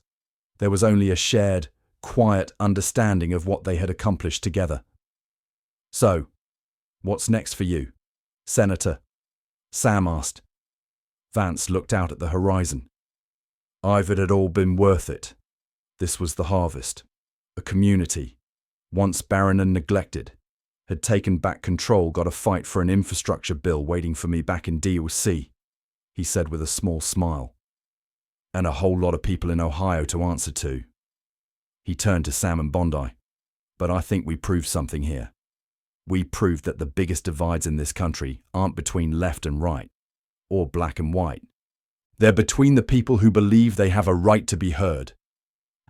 S1: There was only a shared, quiet understanding of what they had accomplished together. So, what's next for you, Senator? Sam asked. Vance looked out at the horizon. If it had all been worth it. This was the harvest. A community, once barren and neglected, had taken back control, got a fight for an infrastructure bill waiting for me back in DLC, he said with a small smile. And a whole lot of people in Ohio to answer to. He turned to Sam and Bondi. But I think we proved something here. We proved that the biggest divides in this country aren't between left and right, or black and white. They're between the people who believe they have a right to be heard,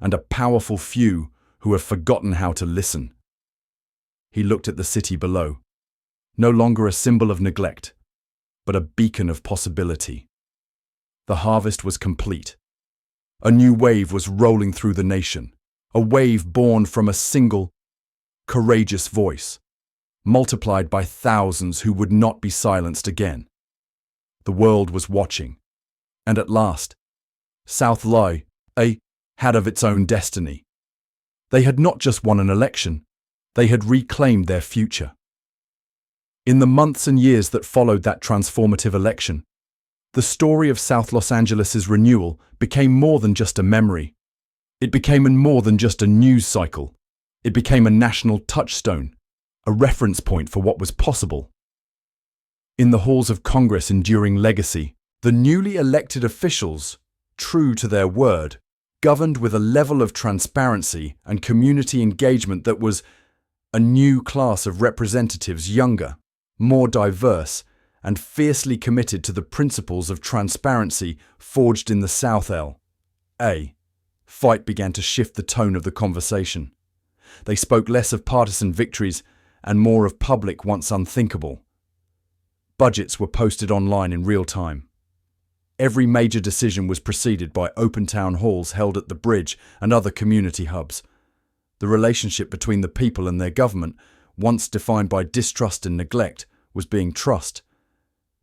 S1: and a powerful few who have forgotten how to listen. He looked at the city below, no longer a symbol of neglect, but a beacon of possibility. The harvest was complete. A new wave was rolling through the nation, a wave born from a single, courageous voice, multiplied by thousands who would not be silenced again. The world was watching, and at last, South Lie had of its own destiny. They had not just won an election, they had reclaimed their future. In the months and years that followed that transformative election, the story of South Los Angeles' renewal became more than just a memory. It became more than just a news cycle. It became a national touchstone, a reference point for what was possible. In the halls of Congress' enduring legacy, the newly elected officials, true to their word, governed with a level of transparency and community engagement that was a new class of representatives, younger, more diverse, and fiercely committed to the principles of transparency forged in the South L.A. Fight began to shift the tone of the conversation. They spoke less of partisan victories and more of public once unthinkable. Budgets were posted online in real time. Every major decision was preceded by open town halls held at the bridge and other community hubs. The relationship between the people and their government, once defined by distrust and neglect, was being trust.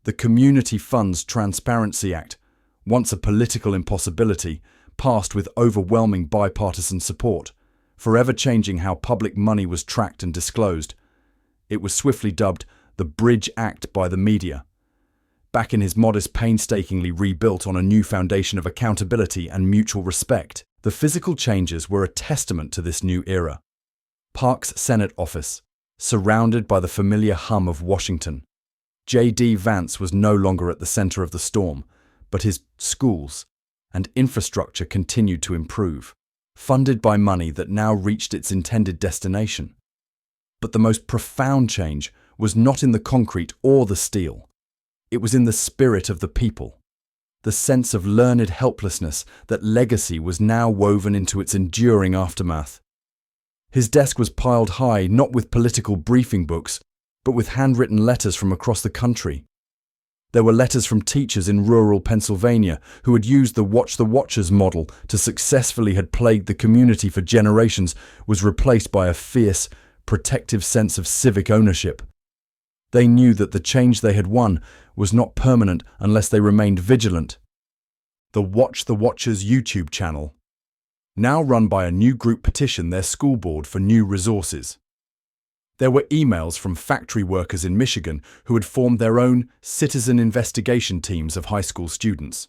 S1: The Community Funds Transparency Act, once a political impossibility, passed with overwhelming bipartisan support, forever changing how public money was tracked and disclosed. It was swiftly dubbed the Bridge Act by the media. Back in his modest, painstakingly rebuilt on a new foundation of accountability and mutual respect, the physical changes were a testament to this new era. Park's Senate office, surrounded by the familiar hum of Washington. J.D. Vance was no longer at the center of the storm, but his schools and infrastructure continued to improve, funded by money that now reached its intended destination. But the most profound change was not in the concrete or the steel. It was in the spirit of the people, the sense of learned helplessness that legacy was now woven into its enduring aftermath. His desk was piled high, not with political briefing books, but with handwritten letters from across the country. There were letters from teachers in rural Pennsylvania who had used the Watch the Watchers model to successfully had plagued the community for generations, was replaced by a fierce, protective sense of civic ownership. They knew that the change they had won was not permanent unless they remained vigilant. The Watch the Watchers YouTube channel, now run by a new group, petitioned their school board for new resources. There were emails from factory workers in Michigan who had formed their own citizen investigation teams of high school students,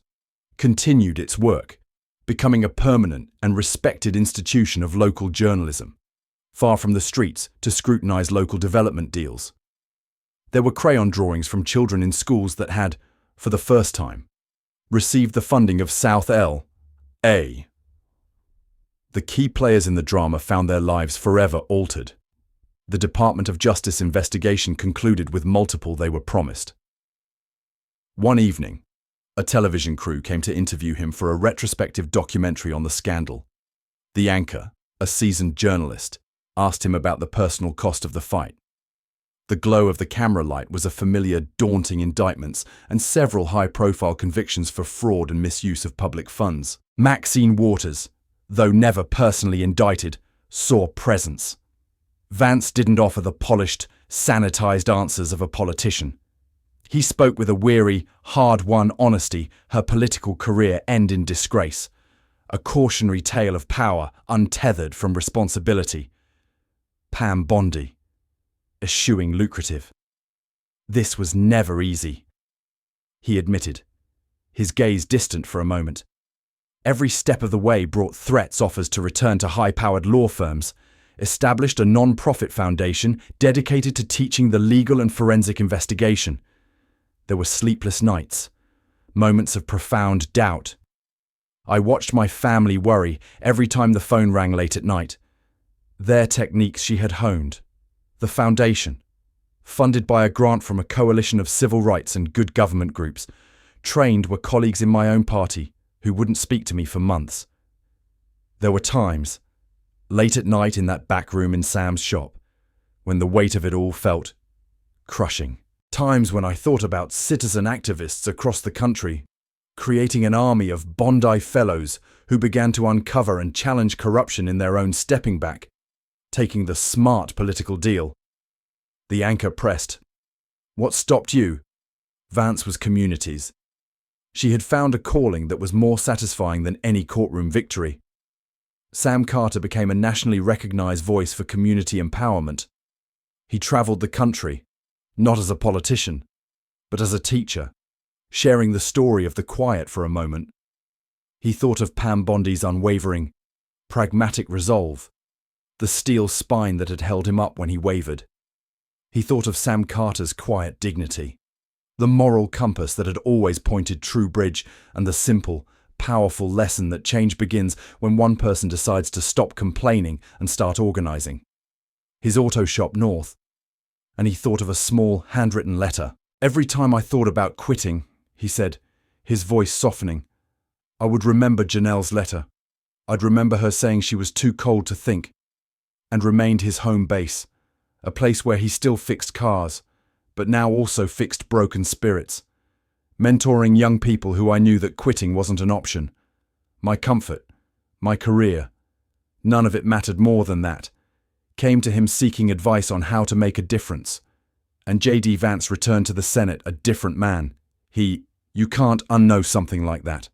S1: continued its work, becoming a permanent and respected institution of local journalism, far from the streets to scrutinize local development deals. There were crayon drawings from children in schools that had, for the first time, received the funding of South L.A. The key players in the drama found their lives forever altered. The Department of Justice investigation concluded with multiple they were promised. One evening, a television crew came to interview him for a retrospective documentary on the scandal. The anchor, a seasoned journalist, asked him about the personal cost of the fight. The glow of the camera light was a familiar, daunting indictments and several high-profile convictions for fraud and misuse of public funds. Maxine Waters, though never personally indicted, saw presence. Vance didn't offer the polished, sanitized answers of a politician. He spoke with a weary, hard-won honesty, her political career end in disgrace, a cautionary tale of power untethered from responsibility. Pam Bondi, eschewing lucrative. This was never easy, he admitted, his gaze distant for a moment. Every step of the way brought threats, offers to return to high-powered law firms, established a non-profit foundation dedicated to teaching the legal and forensic investigation. There were sleepless nights, moments of profound doubt. I watched my family worry every time the phone rang late at night. Their techniques she had honed. The foundation, funded by a grant from a coalition of civil rights and good government groups, trained were colleagues in my own party who wouldn't speak to me for months. There were times, late at night in that back room in Sam's shop, when the weight of it all felt crushing. Times when I thought about citizen activists across the country, creating an army of Bondi fellows who began to uncover and challenge corruption in their own stepping back, taking the smart political deal. The anchor pressed. What stopped you? Vance was communities. She had found a calling that was more satisfying than any courtroom victory. Sam Carter became a nationally recognized voice for community empowerment. He traveled the country, not as a politician, but as a teacher, sharing the story of the quiet for a moment. He thought of Pam Bondi's unwavering, pragmatic resolve, the steel spine that had held him up when he wavered. He thought of Sam Carter's quiet dignity, the moral compass that had always pointed True Bridge, and the simple, powerful lesson that change begins when one person decides to stop complaining and start organizing. His auto shop north, and he thought of a small, handwritten letter. Every time I thought about quitting, he said, his voice softening, I would remember Janelle's letter. I'd remember her saying she was too cold to think, and remained his home base, a place where he still fixed cars, but now also fixed broken spirits, mentoring young people who I knew that quitting wasn't an option. My comfort, my career, none of it mattered more than that, came to him seeking advice on how to make a difference. And J.D. Vance returned to the Senate a different man. You can't unknow something like that.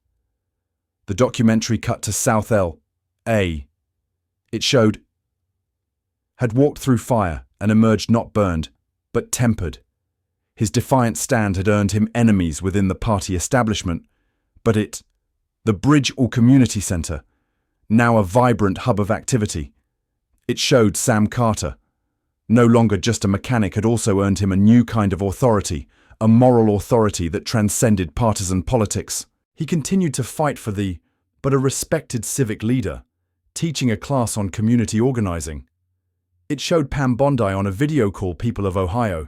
S1: The documentary cut to South L.A. It showed had walked through fire and emerged not burned, but tempered. His defiant stand had earned him enemies within the party establishment, but the Bridge or Community Center, now a vibrant hub of activity. It showed Sam Carter, no longer just a mechanic, had also earned him a new kind of authority, a moral authority that transcended partisan politics. He continued to fight for but a respected civic leader, teaching a class on community organizing. It showed Pam Bondi on a video call, people of Ohio,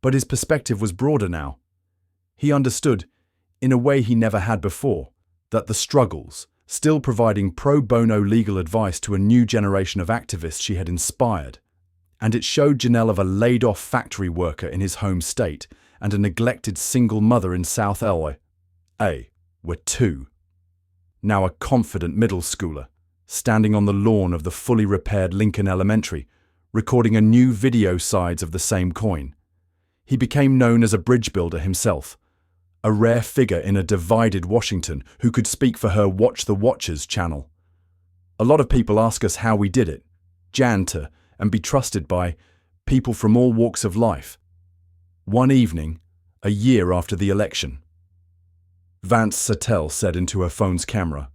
S1: but his perspective was broader now. He understood, in a way he never had before, that the struggles, still providing pro bono legal advice to a new generation of activists she had inspired. And it showed Janelle of a laid-off factory worker in his home state and a neglected single mother in South LA were two. Now a confident middle schooler, standing on the lawn of the fully repaired Lincoln Elementary, recording a new video sides of the same coin. He became known as a bridge builder himself, a rare figure in a divided Washington who could speak for her Watch the Watchers channel. A lot of people ask us how we did it, to and be trusted by people from all walks of life. One evening, a year after the election, Vance said into her phone's camera,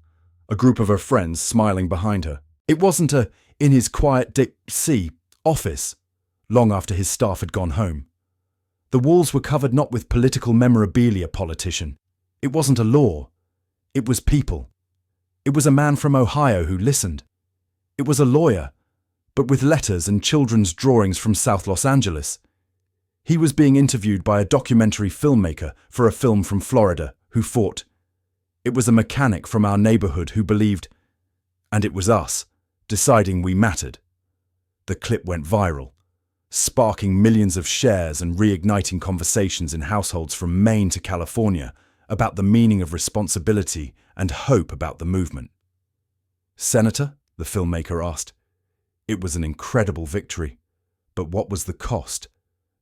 S1: a group of her friends smiling behind her. It wasn't in his quiet DC office, long after his staff had gone home. The walls were covered not with political memorabilia, politician. It wasn't a law. It was people. It was a man from Ohio who listened. It was a lawyer, but with letters and children's drawings from South Los Angeles. He was being interviewed by a documentary filmmaker for a film from Florida who fought. It was a mechanic from our neighborhood who believed, and it was us, deciding we mattered. The clip went viral, sparking millions of shares and reigniting conversations in households from Maine to California about the meaning of responsibility and hope about the movement. Senator, the filmmaker asked. It was an incredible victory, but what was the cost?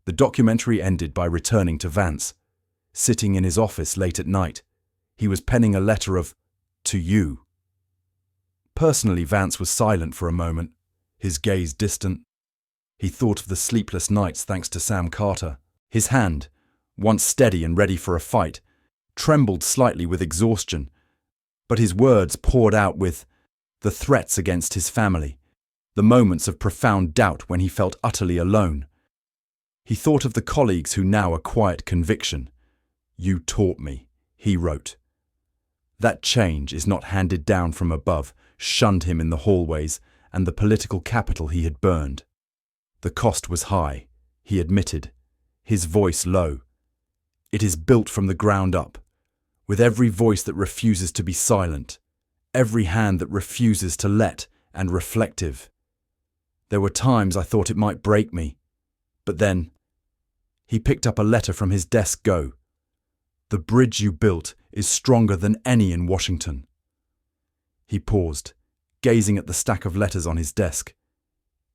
S1: The documentary ended by returning to Vance. Sitting in his office late at night, he was penning a letter to you. Personally, Vance was silent for a moment, his gaze distant. He thought of the sleepless nights thanks to Sam Carter. His hand, once steady and ready for a fight, trembled slightly with exhaustion, but his words poured out with the threats against his family, the moments of profound doubt when he felt utterly alone. He thought of the colleagues who now acquired conviction. You taught me, he wrote. That change is not handed down from above, shunned him in the hallways and the political capital he had burned. The cost was high, he admitted, his voice low. It is built from the ground up, with every voice that refuses to be silent, every hand that refuses to let and reflective. There were times I thought it might break me, but then he picked up a letter from his desk. Go. The bridge you built is stronger than any in Washington. He paused, gazing at the stack of letters on his desk.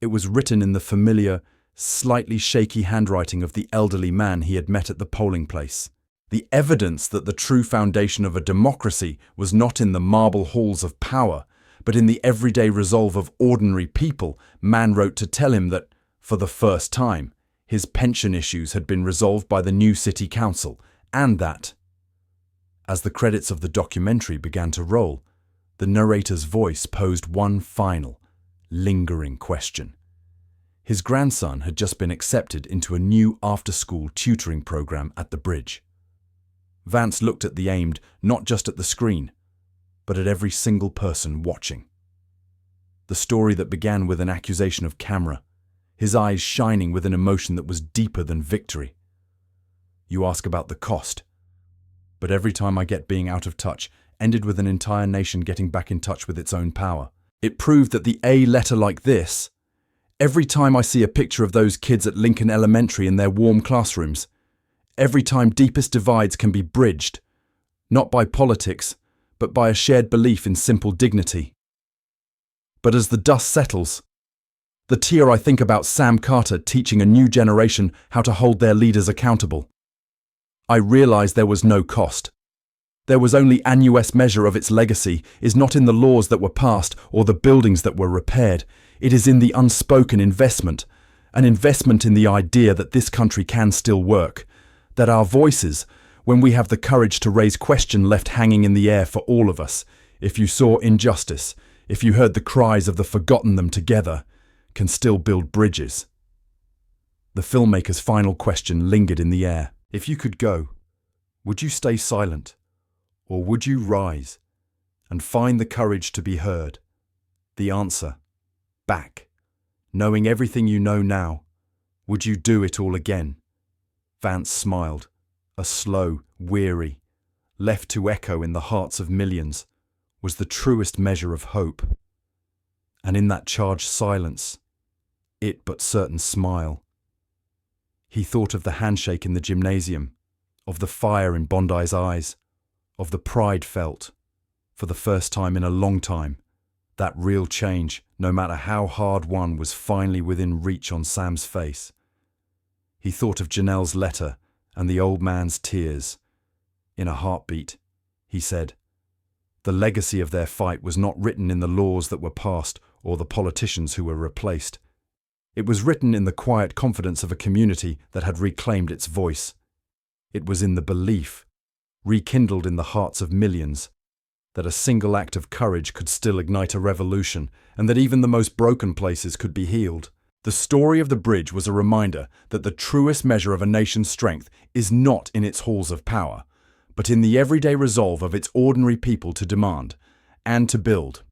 S1: It was written in the familiar, slightly shaky handwriting of the elderly man he had met at the polling place. The evidence that the true foundation of a democracy was not in the marble halls of power, but in the everyday resolve of ordinary people. Man wrote to tell him that, for the first time, his pension issues had been resolved by the new city council, and that, as the credits of the documentary began to roll, the narrator's voice posed one final, lingering question. His grandson had just been accepted into a new after-school tutoring program at the bridge. Vance looked at the aimed not just at the screen, but at every single person watching. The story that began with an accusation of camera, his eyes shining with an emotion that was deeper than victory. You ask about the cost, but every time I get being out of touch ended with an entire nation getting back in touch with its own power. It proved that the A letter like this, every time I see a picture of those kids at Lincoln Elementary in their warm classrooms, every time deepest divides can be bridged, not by politics, but by a shared belief in simple dignity. But as the dust settles, the tear I think about Sam Carter teaching a new generation how to hold their leaders accountable. I realize there was no cost. There was only an US measure of its legacy is not in the laws that were passed or the buildings that were repaired. It is in the unspoken investment, an investment in the idea that this country can still work, that our voices, when we have the courage to raise question left hanging in the air for all of us, if you saw injustice, if you heard the cries of the forgotten them together, can still build bridges. The filmmaker's final question lingered in the air. If you could go, would you stay silent, or would you rise and find the courage to be heard? The answer, back. Knowing everything you know now, would you do it all again? Vance smiled, a slow, weary, left to echo in the hearts of millions. was the truest measure of hope. And in that charged silence, it but certain smile. He thought of the handshake in the gymnasium, of the fire in Bondi's eyes, of the pride felt, for the first time in a long time, that real change, no matter how hard won, was finally within reach on Sam's face. He thought of Janelle's letter and the old man's tears. In a heartbeat, he said, the legacy of their fight was not written in the laws that were passed or the politicians who were replaced. It was written in the quiet confidence of a community that had reclaimed its voice. It was in the belief, rekindled in the hearts of millions, that a single act of courage could still ignite a revolution, and that even the most broken places could be healed. The story of the bridge was a reminder that the truest measure of a nation's strength is not in its halls of power, but in the everyday resolve of its ordinary people to demand and to build.